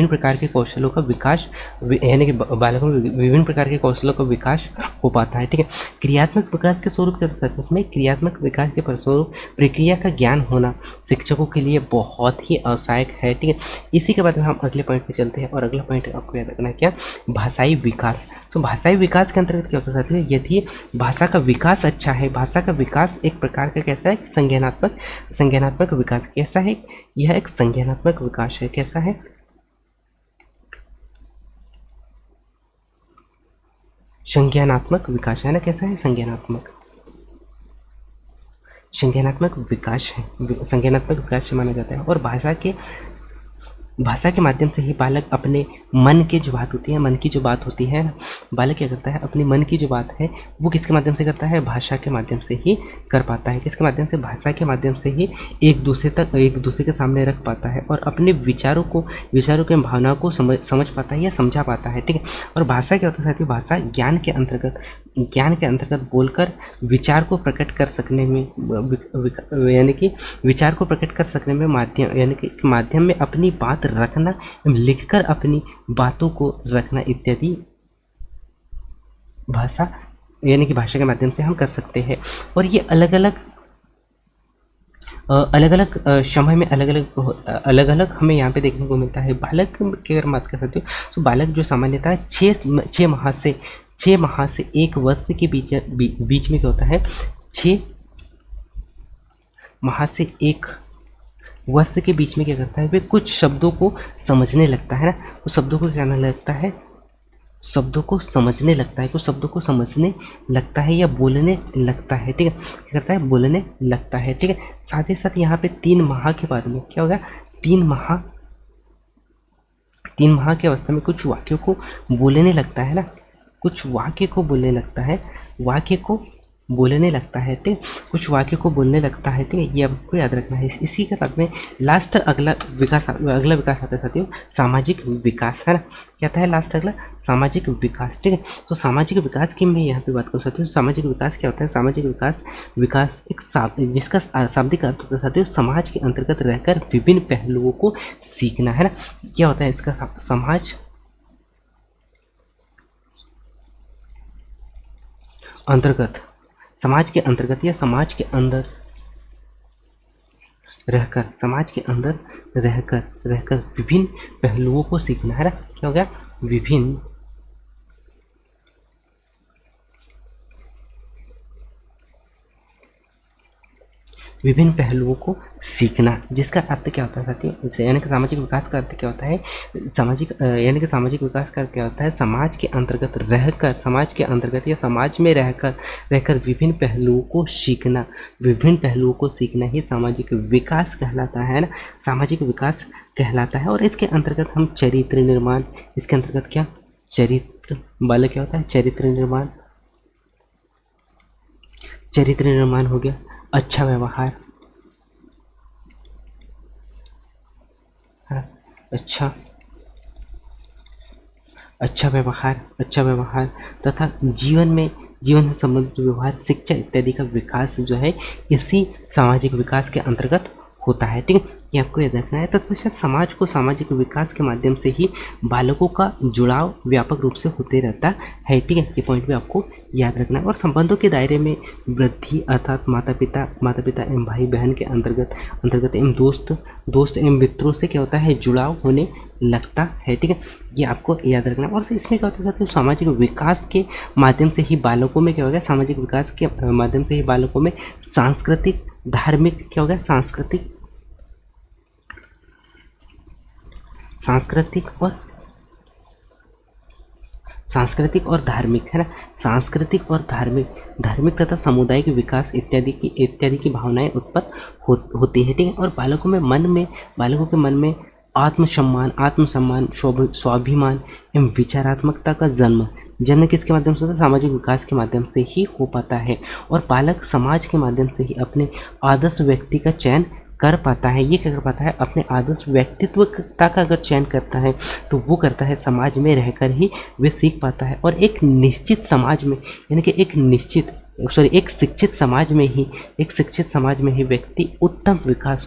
प्रकार के कौशलों का विकास, यानी कि बालकों में विभिन्न प्रकार के कौशलों का विकास हो पाता है। ठीक है, क्रियात्मक विकास के स्वरूप के संदर्भ में क्रियात्मक विकास के परिस्वरूप प्रक्रिया का ज्ञान होना शिक्षकों के लिए बहुत ही आवश्यक है। ठीक है, इसी के बाद में हम अगले पॉइंट पे चलते हैं, और अगला पॉइंट आपको याद रखना है क्या, भाषाई विकास। तो भाषाई विकास के अंतर्गत क्या होता है, यदि भाषा का विकास अच्छा है, भाषा का विकास एक प्रकार का कैसा है, संज्ञानात्मक विकास कैसा है, यह एक संज्ञानात्मक विकास है। कैसा है, संज्ञानात्मक विकास है ना, कैसा है, संज्ञानात्मक विकास है, संज्ञानात्मक विकास से माना जाता है। और भाषा के माध्यम से ही बालक अपने मन की जो बात होती है, बालक क्या करता है, अपने मन की जो बात है वो किसके माध्यम से करता है, भाषा के माध्यम से ही कर पाता है। किसके माध्यम से, भाषा के माध्यम से ही एक दूसरे के सामने रख पाता है और अपने विचारों की भावनाओं को समझ पाता है या समझा पाता है। ठीक है, और भाषा क्या होता है साथियों, भाषा ज्ञान के अंतर्गत बोलकर विचार को प्रकट कर सकने में, यानी कि विचार को प्रकट कर सकने में माध्यम में अपनी बात रखना, लिखकर अपनी बातों को रखना इत्यादि भाषा, यानी कि भाषा के माध्यम से हम कर सकते हैं। और ये अलग अलग समय में अलग अलग हमें यहाँ पे देखने को मिलता है। बालक की अगर बात कर सकते हो तो बालक जो सामान्यतः 6 माह से 1 वर्ष के बीच में क्या होता है, 6 माह से 1 वर्ष के बीच में क्या करता है, वे कुछ शब्दों को समझने लगता है ना, उस शब्दों को क्या लगता है, शब्दों को समझने लगता है, कुछ शब्दों को समझने लगता है या बोलने लगता है। ठीक है, क्या करता है, बोलने लगता है। ठीक है, साथ ही साथ यहाँ पे 3 माह के बाद में क्या होगा, 3 माह की अवस्था में कुछ वाक्यों को बोलने लगता है ना, कुछ वाक्य को बोलने लगता है, वाक्य को बोलने लगता है, ठीक, कुछ वाक्य को बोलने लगता है, ठीक है, ये आपको याद रखना है। इसी के बाद में लास्ट अगला विकास आता है साथियों, सामाजिक विकास, है ना। क्या आता है लास्ट अगला? सामाजिक विकास, ठीक है। तो सामाजिक विकास की मैं यहाँ पे बात करूँ साथियों, सामाजिक विकास क्या होता है? सामाजिक विकास एक जिसका शाब्दिक अर्थ होता है साथियों, समाज के अंतर्गत रहकर विभिन्न पहलुओं को सीखना, है ना। क्या होता है इसका? समाज अंतर्गत, समाज के अंतर्गत या समाज के अंदर रहकर, समाज के अंदर रहकर विभिन्न पहलुओं को सीखना, है ना। क्या हो गया? विभिन्न पहलुओं को सीखना, जिसका अर्थ क्या होता है साथियों? यानी कि सामाजिक विकास का अर्थ क्या होता है? यानी कि सामाजिक विकास का अर्थ क्या होता है? समाज के अंतर्गत रहकर, समाज के अंतर्गत या समाज में रहकर विभिन्न पहलुओं को सीखना, विभिन्न पहलुओं को सीखना ही सामाजिक विकास कहलाता है ना। सामाजिक विकास कहलाता है। और इसके अंतर्गत हम चरित्र निर्माण, इसके अंतर्गत क्या? चरित्र वाला क्या होता है? चरित्र निर्माण हो गया, अच्छा व्यवहार, अच्छा व्यवहार तथा जीवन से संबंधित व्यवहार, शिक्षा इत्यादि का विकास जो है इसी सामाजिक विकास के अंतर्गत होता है, ठीक है। ये आपको याद रखना है। तत्पश्चात समाज को सामाजिक विकास के माध्यम से ही बालकों का जुड़ाव व्यापक रूप से होते रहता है, ठीक है। ये पॉइंट भी आपको याद रखना है। और संबंधों के दायरे में वृद्धि अर्थात माता पिता एवं भाई बहन के अंतर्गत एवं दोस्त एवं मित्रों से क्या होता है? जुड़ाव होने लगता है, ठीक है। ये आपको याद रखना है। और इसमें क्या होता है? तो सामाजिक विकास के माध्यम से ही बालकों में क्या हो गया? सामाजिक विकास के माध्यम से ही बालकों में सांस्कृतिक, धार्मिक क्या हो गया? सांस्कृतिक और धार्मिक, है ना। सांस्कृतिक और धार्मिक तथा सामुदायिक विकास इत्यादि की भावनाएं उत्पन्न होती है, ठीक है। और बालकों के मन में आत्मसम्मान, स्वाभिमान एवं विचारात्मकता का जन्म किसके माध्यम से होता है? सामाजिक विकास के माध्यम से ही हो पाता है। और बालक समाज के माध्यम से ही अपने आदर्श व्यक्ति का चयन कर पाता है। ये क्या कर पाता है? अपने आदर्श व्यक्तित्वता का अगर चयन करता है तो वो करता है समाज में रहकर ही वे सीख पाता है। और एक निश्चित समाज में, यानी कि एक शिक्षित समाज में ही व्यक्ति उत्तम विकास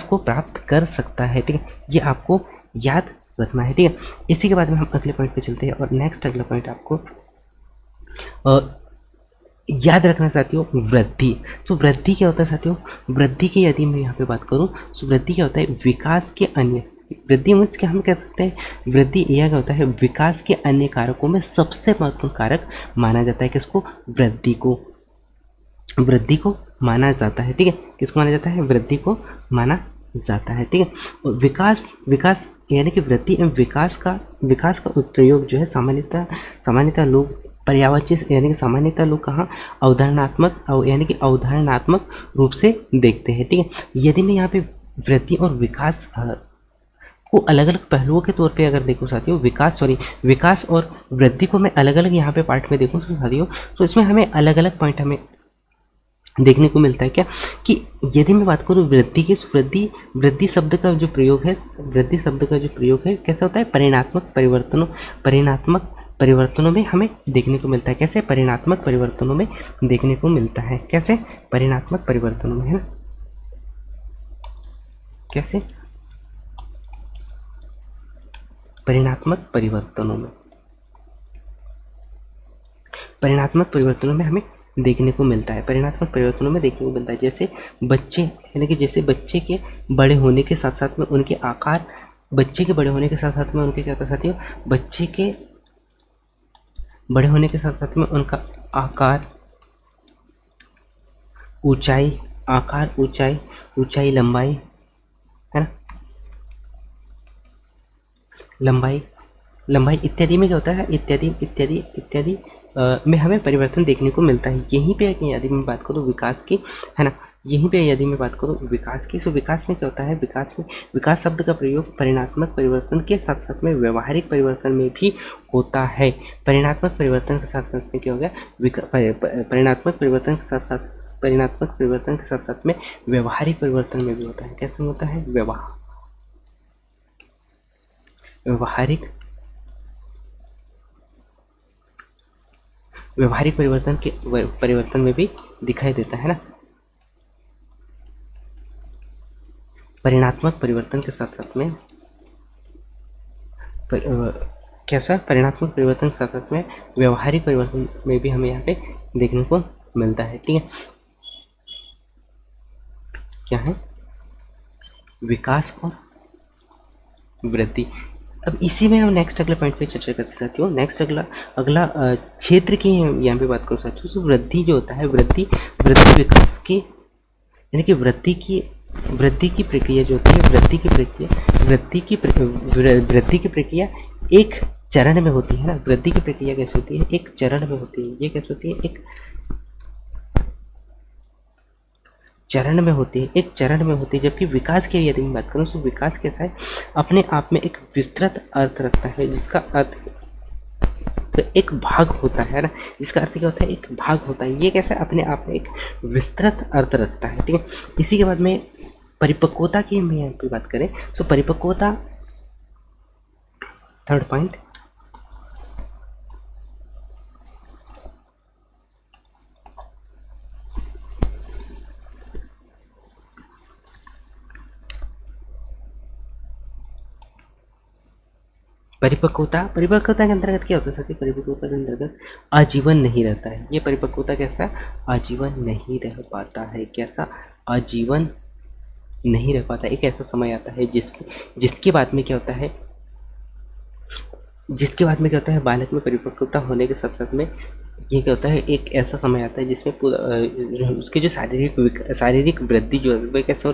को प्राप्त कर सकता है, ठीक है। ये आपको याद रखना है, ठीक है। इसी के बाद में हम अगले पॉइंट पे चलते हैं। और नेक्स्ट अगला पॉइंट आपको याद रखना साथियों, वृद्धि। तो वृद्धि क्या होता है साथियों? वृद्धि की यदि मैं यहाँ पे बात करूँ तो वृद्धि क्या होता है? विकास के अन्य, वृद्धि मीन्स क्या हम कह सकते हैं? वृद्धि यह क्या होता है? विकास के अन्य कारकों में सबसे महत्वपूर्ण कारक माना जाता है। किसको? वृद्धि को माना जाता है, ठीक है। किसको माना जाता है? वृद्धि को माना जाता है, ठीक है। और विकास यानी कि वृद्धि एवं विकास का प्रयोग जो है सामान्यतः लोग पर्यावचित, यानी कि सामान्यतः लोग कहाँ? अवधारणात्मक रूप से देखते हैं, ठीक है। यदि मैं यहाँ पे वृद्धि और विकास को अलग अलग पहलुओं के तौर पे अगर देखूँ साथियों, विकास और वृद्धि को मैं अलग अलग यहाँ पे पार्ट में देखूँ साथियों, तो इसमें हमें अलग अलग पॉइंट हमें देखने को मिलता है। क्या कि यदि मैं बात करूँ वृद्धि की, वृद्धि शब्द का जो प्रयोग है, कैसा होता है? परिवर्तनों में हमें देखने को मिलता है। कैसे? परिणात्मक परिवर्तनों में देखने को मिलता है। कैसे? परिणात्मक परिवर्तनों में, है ना। कैसे? परिणात्मक परिवर्तनों में हमें देखने को मिलता है। जैसे बच्चे, यानी कि जैसे बच्चे के बड़े होने के साथ साथ में उनके आकार, क्या होता है साथियों? बच्चे के बड़े होने के साथ साथ में उनका आकार, ऊंचाई, लंबाई, है ना, लंबाई इत्यादि में क्या होता है? इत्यादि में हमें परिवर्तन देखने को मिलता है। यहीं पे यदि मैं बात करूँ विकास की, है ना, यहीं पे यदि मैं बात करूँ विकास की, तो विकास में क्या होता है, विकास शब्द का प्रयोग परिणात्मक परिवर्तन के साथ साथ में व्यवहारिक परिवर्तन में भी होता है। परिणात्मक परिवर्तन के साथ साथ में क्या हो गया, परिणात्मक परिवर्तन के साथ साथ में व्यवहारिक परिवर्तन में भी होता है। कैसे होता है, व्यवहारिक परिवर्तन में भी दिखाई देता है ना। परिणात्मक परिवर्तन के साथ साथ में कैसा, परिणात्मक परिवर्तन के साथ साथ में व्यवहारिक परिवर्तन में भी हमें यहाँ पे देखने को मिलता है। ठीक है, क्या है, विकास और वृद्धि। अब इसी में हम नेक्स्ट अगले पॉइंट पे चर्चा करते साथियों। नेक्स्ट अगला क्षेत्र की यहाँ पे बात करो साथियों। तो वृद्धि जो होता है, वृद्धि विकास की, यानी कि वृद्धि की प्रक्रिया जो होती है, वृद्धि की प्रक्रिया एक चरण में होती है ना। वृद्धि की प्रक्रिया कैसे होती है, एक चरण में होती है। ये कैसे होती है, एक चरण में होती है, जबकि विकास की यदि मैं बात करूँ तो विकास कैसा है, अपने आप में एक विस्तृत अर्थ रखता है, जिसका अर्थ तो एक भाग होता है ना, जिसका अर्थ क्या होता है, एक भाग होता है। ये कैसा अपने आप में एक विस्तृत अर्थ रखता है। ठीक है, इसी के बाद में परिपक्वता की हम यहाँ पे बात करें तो परिपक्वता, थर्ड पॉइंट, परिपक्वता के अंतर्गत क्या होता है, परिपक्वता के अंतर्गत आजीवन नहीं रहता है। ये परिपक्वता कैसा, आजीवन नहीं रह पाता है। कैसा, आजीवन नहीं रह पाता। एक ऐसा समय आता है जिसके बाद में क्या होता है, बालक में परिपक्वता होने के साथ साथ में ये क्या होता है, एक ऐसा समय आता है जिसमें उसके जो शारीरिक वृद्धि जो है वो कैसे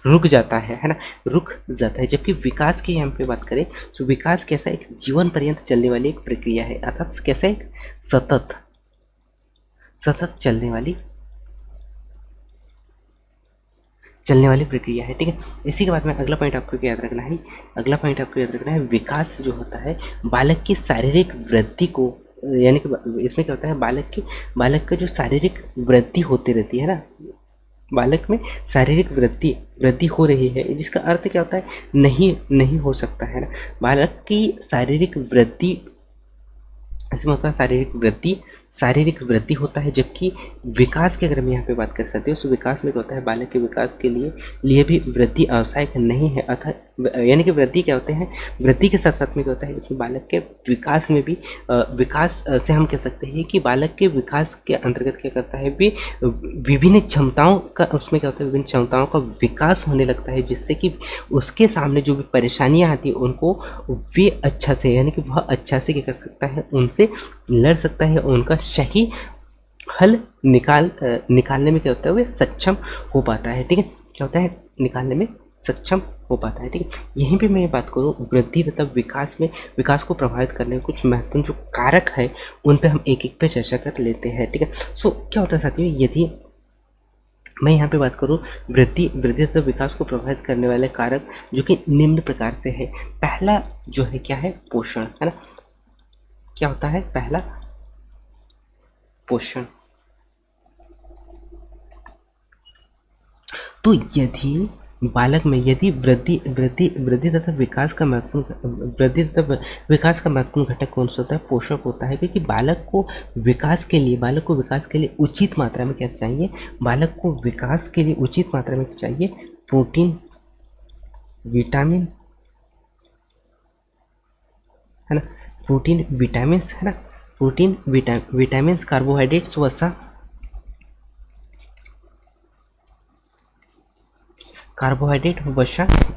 रुक जाता है ना, रुक जाता है। जबकि विकास की यहाँ पे बात करें तो विकास कैसा, एक जीवन पर्यंत चलने वाली एक प्रक्रिया है, अर्थात कैसा एक सतत चलने वाली प्रक्रिया है। ठीक है, इसी के बाद में अगला पॉइंट आपको याद रखना है, विकास जो होता है बालक की शारीरिक वृद्धि को, यानी कि इसमें क्या होता है, बालक का जो शारीरिक वृद्धि होती रहती है ना, बालक में शारीरिक वृद्धि हो रही है, जिसका अर्थ क्या होता है, नहीं हो सकता है ना। बालक की शारीरिक वृद्धि, इसमें होता है शारीरिक वृद्धि होता है। जबकि विकास की अगर हम यहाँ पे बात कर सकते हो तो विकास में क्या होता है, बालक के विकास के लिए भी वृद्धि आवश्यक नहीं है। अर्थात यानी कि वृद्धि क्या होते हैं, वृद्धि के साथ साथ में क्या होता है, इसमें बालक के विकास में भी विकास से हम कह सकते हैं कि बालक के विकास के अंतर्गत क्या करता है, भी विभिन्न क्षमताओं का, उसमें क्या होता है, विभिन्न क्षमताओं का विकास होने लगता है, जिससे कि उसके सामने जो भी परेशानियाँ आती हैं उनको वे अच्छा से, यानी कि वह अच्छा से क्या कर सकता है, उनसे लड़ सकता है, उनका सही हल निकालने में क्या होता है, वे सक्षम हो पाता है। ठीक है, क्या होता है, निकालने में सक्षम हो पाता है। ठीक है, यहीं पे मैं बात करूँ वृद्धि तथा विकास को प्रभावित करने के कुछ महत्वपूर्ण जो कारक है उन पे हम एक एक पे चर्चा कर लेते हैं। ठीक है, सो क्या होता है साथियों, यदि मैं यहाँ पे बात करूँ वृद्धि तथा विकास को प्रभावित करने वाले कारक जो कि निम्न प्रकार से है। पहला जो है क्या है, पोषण, है ना। क्या होता है, पहला पोषण। तो यदि बालक में यदि वृद्धि तथा विकास का महत्वपूर्ण घटक कौन सा होता है, पोषक होता है। क्योंकि बालक को विकास के लिए उचित मात्रा में क्या चाहिए, बालक को विकास के लिए उचित मात्रा में चाहिए प्रोटीन, विटामिन, है ना, प्रोटीन विटामिन, है ना, प्रोटीन विटामिन, कार्बोहाइड्रेट्स, वसा,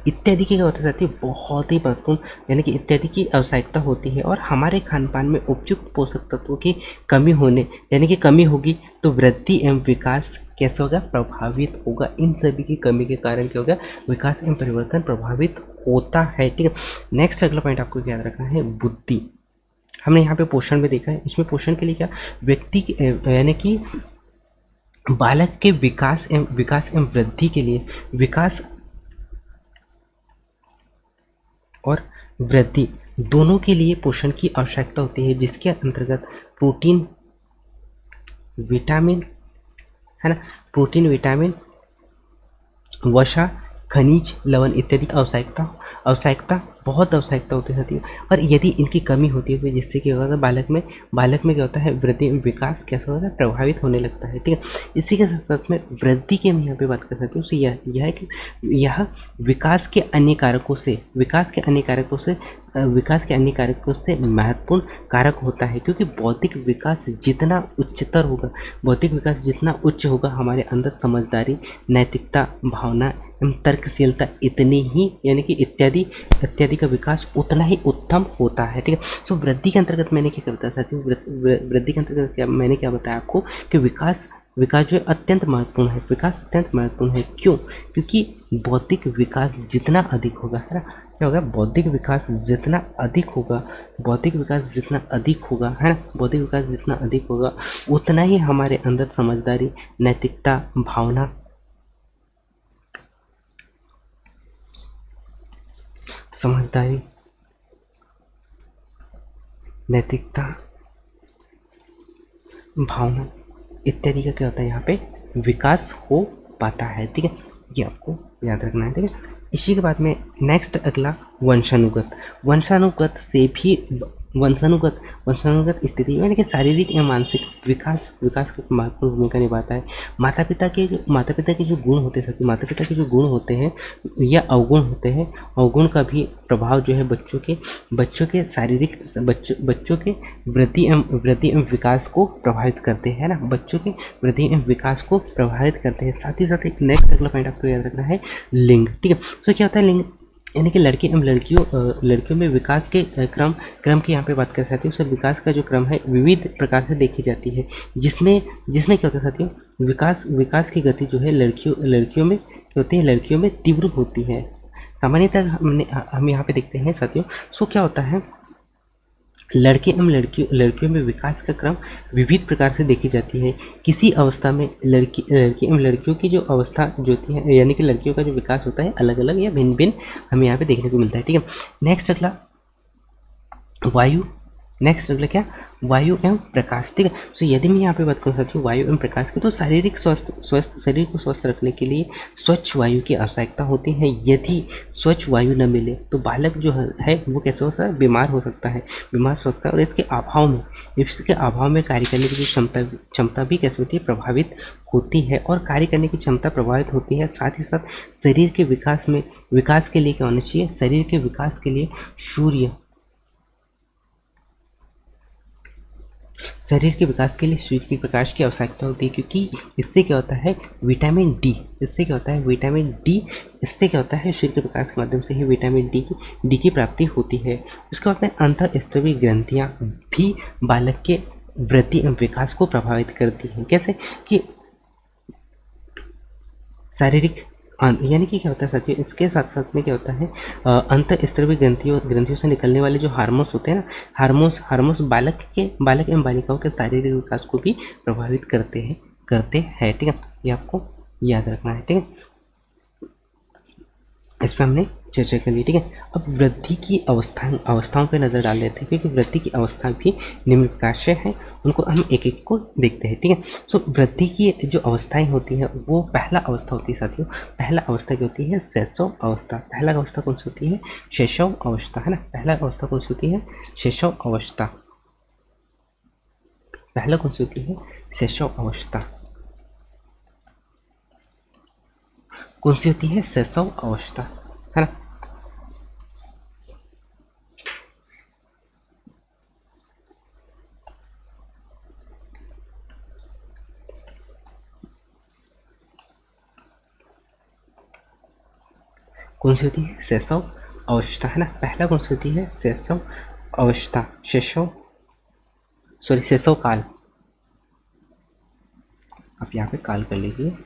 इत्यादि की क्या होती है, बहुत ही महत्वपूर्ण, यानी कि इत्यादि की आवश्यकता होती है। और हमारे खान पान में उपयुक्त पोषक तत्वों की कमी होने, यानी कि कमी होगी तो वृद्धि एवं विकास कैसे होगा, प्रभावित होगा। इन सभी की कमी के कारण क्या होगा, विकास एवं परिवर्तन प्रभावित होता है। ठीक है, नेक्स्ट अगला पॉइंट आपको याद रखना है, बुद्धि। हमने यहाँ पे पोषण में देखा है, इसमें पोषण के लिए क्या, व्यक्ति यानी कि बालक के विकास एवं वृद्धि के लिए विकास और वृद्धि दोनों के लिए पोषण की आवश्यकता होती है, जिसके अंतर्गत प्रोटीन, विटामिन, है ना, प्रोटीन, विटामिन, वसा, खनिज, लवण इत्यादि की आवश्यकता बहुत आवश्यकता होती है साथियों। और यदि इनकी कमी होती है तो जिससे क्या होता है, बालक में क्या होता है, वृद्धि विकास कैसा होता है, प्रभावित होने लगता है। ठीक है, इसी के साथ साथ में वृद्धि की हम यहाँ पे बात कर सकते हैं, उससे यह है कि यह विकास के अन्य कारकों से महत्वपूर्ण कारक होता है, क्योंकि बौद्धिक विकास जितना उच्च होगा, हमारे अंदर समझदारी, नैतिकता, भावना एवं तर्कशीलता इतनी ही, यानी कि इत्यादि का विकास उतना ही उत्तम होता है। ठीक है, तो वृद्धि के अंतर्गत मैंने क्या करता था, वृद्धि के अंतर्गत मैंने क्या बताया आपको कि विकास जो है अत्यंत महत्वपूर्ण है। क्यों? क्योंकि बौद्धिक विकास जितना अधिक होगा, है ना, क्या होगा, बौद्धिक विकास जितना अधिक होगा, उतना ही हमारे अंदर समझदारी, नैतिकता, भावना, इत्यादि का क्या होता है, यहाँ पे विकास हो पाता है। ठीक है, ये आपको याद रखना है। ठीक है, इसी के बाद में नेक्स्ट अगला वंशानुगत स्थिति, यानी कि शारीरिक या मानसिक विकास की महत्वपूर्ण भूमिका निभाता है। माता पिता के जो गुण होते हैं या अवगुण का भी प्रभाव जो है बच्चों के शारीरिक बच्चों के वृद्धि एवं विकास को प्रभावित करते हैं ना, बच्चों के वृद्धि एवं विकास को प्रभावित करते हैं। साथ ही साथ एक नेक्स्ट अगला पॉइंट आपको याद रखना है, लिंग। ठीक है, तो क्या होता है लिंग, यानी कि लड़के एवं लड़कियों में विकास के क्रम की यहाँ पे बात कर सकते हैं। उससे विकास का जो क्रम है विविध प्रकार से देखी जाती है, जिसमें क्या होता है साथियों, विकास की गति जो है लड़कियों में तीव्र होती है। सामान्यतः हम यहाँ पे देखते हैं साथियों, सो क्या होता है, लड़के एवं लड़कियों में विकास का क्रम विविध प्रकार से देखी जाती है। किसी अवस्था में लड़की एवं लड़कियों की जो अवस्था जो होती है, यानी कि लड़कियों का जो विकास होता है अलग अलग या भिन्न भिन्न हमें यहाँ पे देखने को मिलता है। ठीक है, नेक्स्ट अगला वायु एवं प्रकाश। ठीक है, तो यदि मैं यहाँ पे बात करूँ साथियों वायु एवं प्रकाश की, तो शरीर को स्वस्थ रखने के लिए स्वच्छ वायु की आवश्यकता होती है। यदि स्वच्छ वायु न मिले तो बालक जो है वो कैसे हो सकता है, बीमार हो सकता है, और इसके अभाव में कार्य करने की जो क्षमता भी कैसे होती है, प्रभावित होती है, और कार्य करने की क्षमता प्रभावित होती है। साथ ही साथ शरीर के विकास के लिए क्या होना चाहिए, शरीर के विकास के लिए सूर्य की प्रकाश की आवश्यकता होती है, क्योंकि इससे क्या होता है, विटामिन डी, इससे क्या होता है, सूर्य के प्रकाश के माध्यम से ही विटामिन डी की प्राप्ति होती है। उसके बाद में अंतःस्त्रवी ग्रंथियाँ भी बालक के वृद्धि एवं विकास को प्रभावित करती हैं। कैसे कि शारीरिक यानी कि क्या होता है साथियों, इसके साथ साथ में क्या होता है, अंतःस्त्रवी ग्रंथियों से निकलने वाले जो हार्मोन्स होते हैं ना, हार्मोन्स बालक एवं बालिकाओं के शारीरिक विकास को भी प्रभावित करते हैं। ठीक है, ये आपको याद रखना है। ठीक है, इस पर हमने चर्चा कर ली। ठीक है, अब वृद्धि की अवस्थाओं पर नजर डाल लेते हैं, क्योंकि वृद्धि की अवस्था भी निम्न प्रकार से है, उनको हम एक एक को देखते हैं। ठीक है, सो वृद्धि की जो अवस्थाएं होती हैं वो पहला अवस्था होती है साथियों, पहला अवस्था क्या होती है, शैशव अवस्था। पहला अवस्था कौन सी होती है, शैशव अवस्था, है ना, पहला अवस्था कौन सी होती है, शैशव अवस्था। पहला कौन सी होती है, शैशव अवस्था। कौन सी होती है, शैशव अवस्था, है ना। कौन सी होती है, शैशव अवस्था, है ना। पहला कौन सी होती है, शैशव अवस्था, शैशव काल। आप यहाँ पे काल कर लीजिए,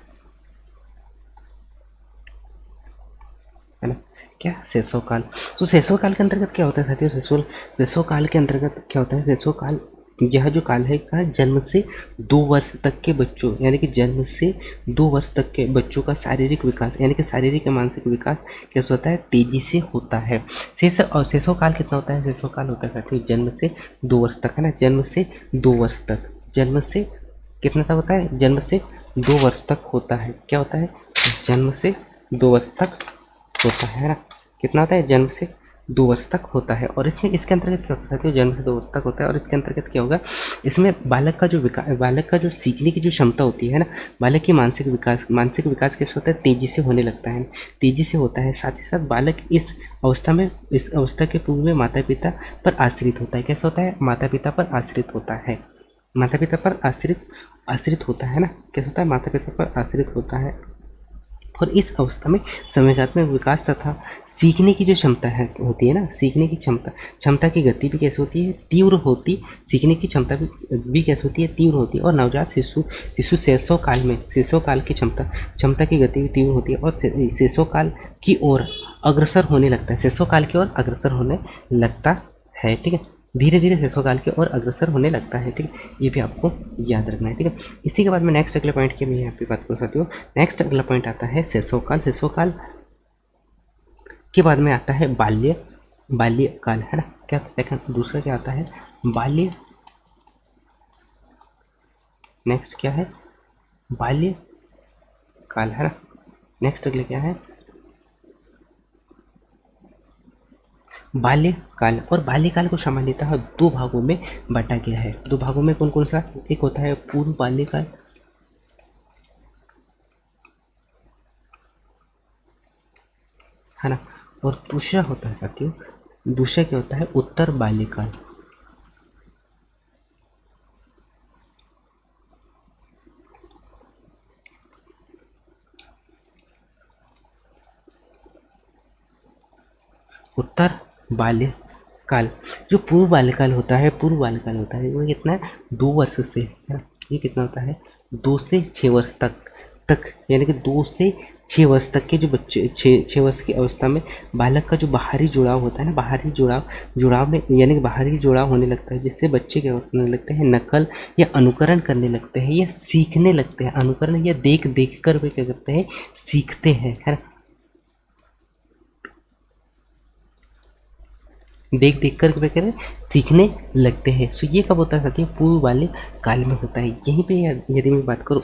है ना, क्या, शैशव काल। तो शैशव काल के अंतर्गत क्या होता है साथियों, शैशव काल के अंतर्गत क्या होता है, शैशव काल यह जो काल है का जन्म से 2 वर्ष तक के बच्चों, यानी कि जन्म से 2 वर्ष तक के बच्चों का शारीरिक विकास, यानी कि शारीरिक या मानसिक विकास कैसे होता है, तेजी से होता है। और शेषव काल कितना होता है, शेषव काल होता है साथियों जन्म से 2 वर्ष तक, है ना, जन्म से 2 वर्ष तक, जन्म से कितना तक होता है, जन्म से 2 वर्ष तक होता है। क्या होता है, जन्म से 2 वर्ष तक होता है ना, कितना होता है, जन्म से 2 वर्ष तक होता है। और इसमें इसके अंतर्गत क्या होता है, जन्म से 2 वर्ष तक होता है। और इसके अंतर्गत क्या होगा, इसमें बालक का जो विकास, बालक का जो सीखने की जो क्षमता होती है ना, बालक की मानसिक विकास कैसे होता है, तेजी से होने लगता है, तेजी से होता है। साथ ही साथ बालक इस अवस्था के पूर्व में माता पिता पर आश्रित होता है। कैसा होता है, माता पिता पर आश्रित होता है, माता पिता पर आश्रित होता है ना, कैसा होता है, माता पिता पर आश्रित होता है। और इस अवस्था में संवेगात्मक विकास तथा सीखने की जो क्षमता है होती है ना, सीखने की क्षमता की गति भी कैसे होती है, तीव्र होती, सीखने की क्षमता भी कैसे होती है, तीव्र होती है। और नवजात शिशु शैशव काल की क्षमता की गति भी तीव्र होती है और शैशव काल की ओर अग्रसर होने लगता है, शैशव काल की ओर अग्रसर होने लगता है। ठीक है, धीरे धीरे शैशव काल की ओर अग्रसर होने लगता है। ठीक है, ये भी आपको याद रखना है। ठीक है, इसी के बाद में नेक्स्ट अगले पॉइंट की मैं यहाँ पे बात कर सकती हूँ। नेक्स्ट अगला पॉइंट आता है शैशव काल। शैशव काल के बाद में आता है बाल्यकाल, है ना। क्या सेकंड दूसरा क्या आता है, बाल्य, नेक्स्ट क्या है, बाल्यकाल, है ना। नेक्स्ट अगले क्या है, बाल्यकाल। और बाल्यकाल को सामान्यतः 2 भागों में बांटा गया है। 2 भागों में कौन कौन सा, एक होता है पूर्व बाल्यकाल, है ना, और दूसरा होता है साथियों, दूसरा क्या होता है, उत्तर बाल्यकाल। उत्तर बाल्यकाल, जो पूर्व बाल्यकाल होता है, वो कितना है, 2 वर्ष से, है ना, ये कितना होता है, 2 से 6 वर्ष तक, यानी कि 2 से 6 वर्ष तक के जो बच्चे, 6 वर्ष की अवस्था में बालक का जो बाहरी जुड़ाव होता है ना, बाहरी जुड़ाव में, यानी कि बाहरी जुड़ाव होने लगता है, जिससे बच्चे क्या होने लगते हैं, नकल या अनुकरण करने लगते हैं या सीखने लगते हैं। अनुकरण या देख कर वे क्या करते हैं, सीखते हैं, है ना, देख कर वे करें सीखने लगते हैं। सो ये कब होता है साथियों, पूर्व वाले काल में होता है। यहीं पे यदि मैं बात करूँ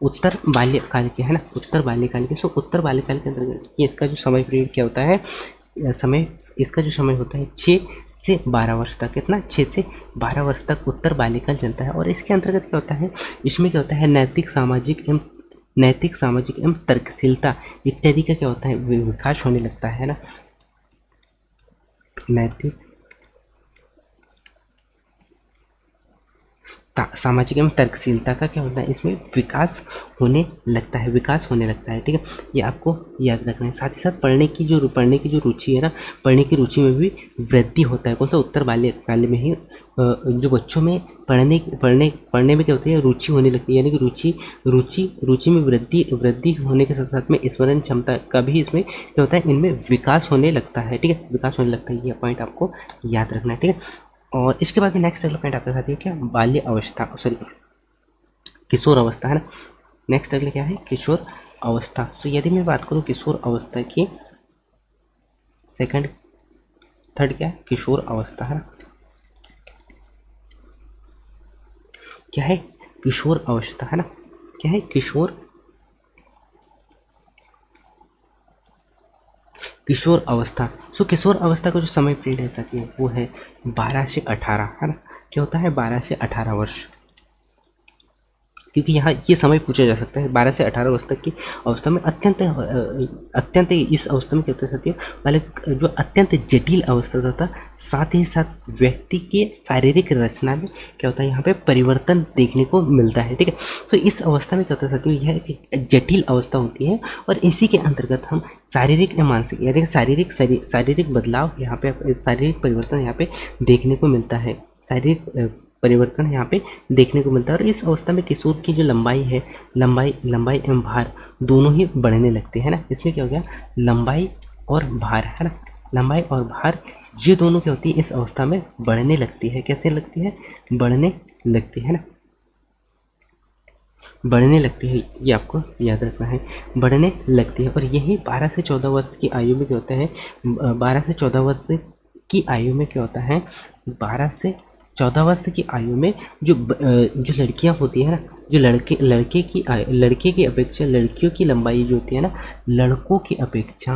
उत्तर बाल्यकाल के, है ना, उत्तर बाल्यकाल के। सो उत्तर बाल्यकाल के अंतर्गत ये इसका जो समय पीरियड क्या होता है, इसका जो समय होता है 6 से 12 वर्ष तक। कितना, 6 से 12 वर्ष तक उत्तर बाल्यकाल चलता है। और इसके अंतर्गत क्या होता है, इसमें क्या होता है, नैतिक सामाजिक एवं तर्कशीलता इत्यादि का क्या होता है, विकास होने लगता है ना। नैतिक, सामाजिक एवं तर्कशीलता का क्या होता है, इसमें विकास होने लगता है। ठीक है, ये आपको याद रखना है। साथ ही साथ पढ़ने की जो रुचि है ना, पढ़ने की रुचि में भी वृद्धि होता है। कौन सा, उत्तर बाल्यकाल में ही जो बच्चों में पढ़ने में क्या होती है, रुचि होने लगती है, यानी कि रुचि में वृद्धि होने के साथ साथ में स्मरण क्षमता का भी इसमें क्या होता है, इनमें विकास होने लगता है। ठीक है, विकास होने लगता है, ये पॉइंट आपको याद रखना है। ठीक है, और इसके बाद में नेक्स्ट अगला पॉइंट आपके साथ ये क्या, बाल्य अवस्था, सॉरी किशोर अवस्था, है ना। नेक्स्ट अगले क्या है, किशोर अवस्था। सो यदि मैं बात करूँ किशोर अवस्था की, थर्ड क्या है, किशोर अवस्था, है ना। क्या है, किशोर अवस्था, है ना, क्या है, किशोर अवस्था। सो किशोर अवस्था का जो समय पीरियड है साथियों, वो है 12 से 18, है ना। क्या होता है, 12 से 18 वर्ष, क्योंकि यहाँ ये समय पूछा जा सकता है। 12 से 18 वर्ष तक की अवस्था में अत्यंत इस अवस्था में क्या होता है साथियों, पहले जो अत्यंत जटिल अवस्था होता, साथ ही साथ व्यक्ति के शारीरिक रचना में क्या होता है, यहाँ पे परिवर्तन देखने को मिलता है। ठीक है, तो इस अवस्था में क्या होता है साथियों, यह एक जटिल अवस्था होती है और इसी के अंतर्गत हम शारीरिक या मानसिक, यानी शारीरिक बदलाव यहाँ पे, शारीरिक परिवर्तन यहाँ पे देखने को मिलता है, शारीरिक परिवर्तन यहाँ पे देखने को मिलता है। और इस अवस्था में किशोर की जो लंबाई है, लंबाई एवं भार दोनों ही बढ़ने लगते हैं ना। इसमें क्या हो गया, लंबाई और भार, है ना, लंबाई और भार ये दोनों क्या होती है इस अवस्था में बढ़ने लगती है। कैसे लगती है? बढ़ने लगती है ना, बढ़ने लगती है, ये आपको याद रखना है, बढ़ने लगती है। और यही 12 से 14 वर्ष की आयु में क्या होता है, 12 से 14 वर्ष की आयु में क्या होता है, 12 से 14 वर्ष की आयु में जो लड़कियां होती है ना, जो लड़के की अपेक्षा लड़कियों की लंबाई जो होती है ना, लड़कों की अपेक्षा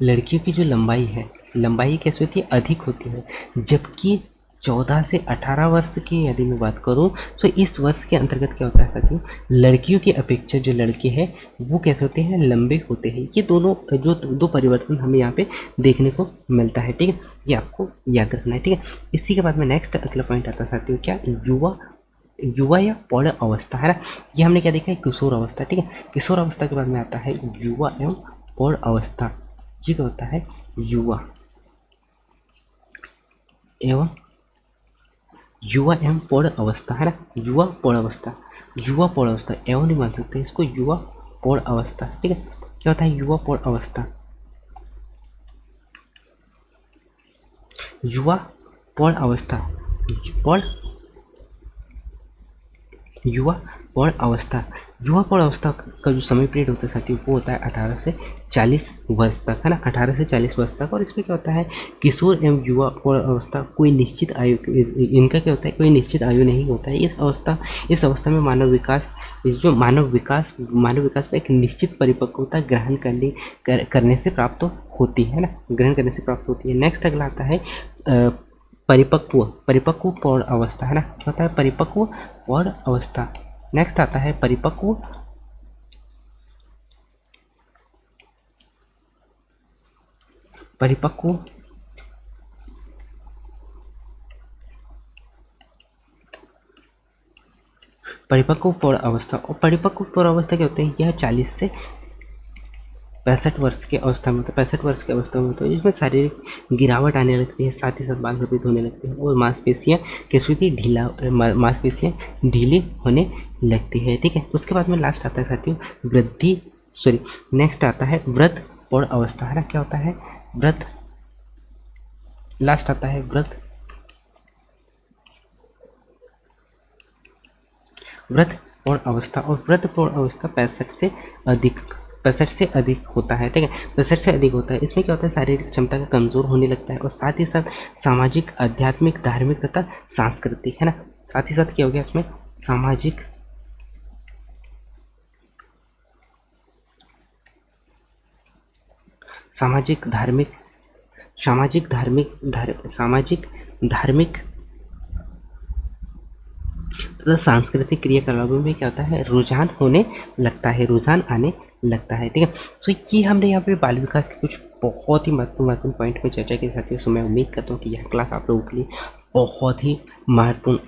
लड़कियों की जो लंबाई है, लंबाई कैसे होती है? अधिक होती है। जबकि 14 से 18 वर्ष की यदि मैं बात करूं तो इस वर्ष के अंतर्गत क्या होता है साथियों, लड़कियों की अपेक्षा जो लड़के हैं वो कैसे होते हैं? लंबे होते हैं। ये दोनों जो दो परिवर्तन हमें यहाँ पे देखने को मिलता है। ठीक है, ये आपको याद रखना है। ठीक है, इसी के बाद में नेक्स्ट अगला पॉइंट आता है साथियों, क्या? युवा या पौड़ अवस्था है ना। ये हमने क्या देखा है? किशोर अवस्था। ठीक है, किशोर अवस्था के बाद में आता है युवा एवं पौड़ अवस्था। ये क्या होता है? युवा एवं पौड़ अवस्था है ना, युवा पौड़ अवस्था, युवा पौड़ अवस्था एवं नहीं मान सकते इसको, युवा पौड़ अवस्था। ठीक है, क्या होता है? युवा पौड़ अवस्था, युवा पौड़ अवस्था, पौड़ युवा पौड़ अवस्था। युवा पौड़ अवस्था का जो समय पीरियड होता है साथियों वो होता है 18 से 40 वर्ष तक है ना, 18 से 40 वर्ष तक। और इसमें क्या होता है? किशोर एवं युवा पौड़ अवस्था कोई निश्चित आयु, इनका क्या होता है? कोई निश्चित आयु नहीं होता है। इस अवस्था में मानव विकास में एक निश्चित परिपक्वता करने से प्राप्त होती है ना, ग्रहण करने से प्राप्त होती है। नेक्स्ट अगला आता है परिपक्व पौड़ अवस्था है ना। क्या होता है? परिपक्व पौड़ अवस्था। नेक्स्ट आता है परिपक्व परिपक्व परिपक्व पौड़ अवस्था। और परिपक्व पौड़ अवस्था क्या होते हैं? यह 40 से 65 वर्ष की अवस्था में, तो 65 वर्ष की अवस्था में, तो इसमें शारीरिक गिरावट आने लगती है, साथ ही साथ बाल सफेद होने लगते हैं और मांसपेशियाँ ढीली होने लगती है। ठीक है, उसके बाद में लास्ट आता है साथियों नेक्स्ट आता है व्रत पौड़ अवस्था है ना। क्या होता है? व्रत। लास्ट आता है व्रत पौड़ अवस्था। और व्रत पौड़ अवस्था 65 से अधिक होता है। ठीक है, 65 से अधिक होता है। इसमें क्या होता है? शारीरिक क्षमता का कमजोर होने लगता है और साथ ही साथ सामाजिक, आध्यात्मिक, धार्मिक तथा सांस्कृतिक है ना। साथ ही साथ क्या हो गया इसमें? सामाजिक, धार्मिक तथा सांस्कृतिक क्रियाकलापों में क्या होता है? रुझान होने लगता है, रुझान आने लगता है। ठीक है, तो ये हमने यहाँ पे बाल विकास के कुछ बहुत ही महत्वपूर्ण पॉइंट में चर्चा की साथियों। सो मैं उम्मीद करता हूँ कि यह क्लास आप लोगों के लिए बहुत ही महत्वपूर्ण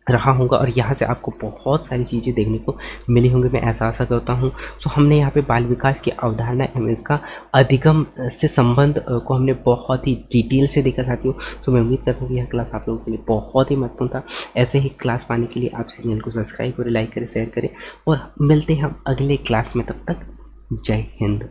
रहा होगा और यहाँ से आपको बहुत सारी चीज़ें देखने को मिली होंगी, मैं ऐसा आशा करता हूँ। सो हमने यहाँ पे बाल विकास की अवधारणा एवं इसका अधिगम से संबंध को हमने बहुत ही डिटेल से देखा साथियों। सो मैं उम्मीद करता हूँ कि यह क्लास आप लोगों के लिए बहुत ही महत्वपूर्ण था। ऐसे ही क्लास पाने के लिए आप चैनल को सब्सक्राइब करें, लाइक करें, शेयर करें और मिलते हैं हम अगले क्लास में। तब तक जय हिंद।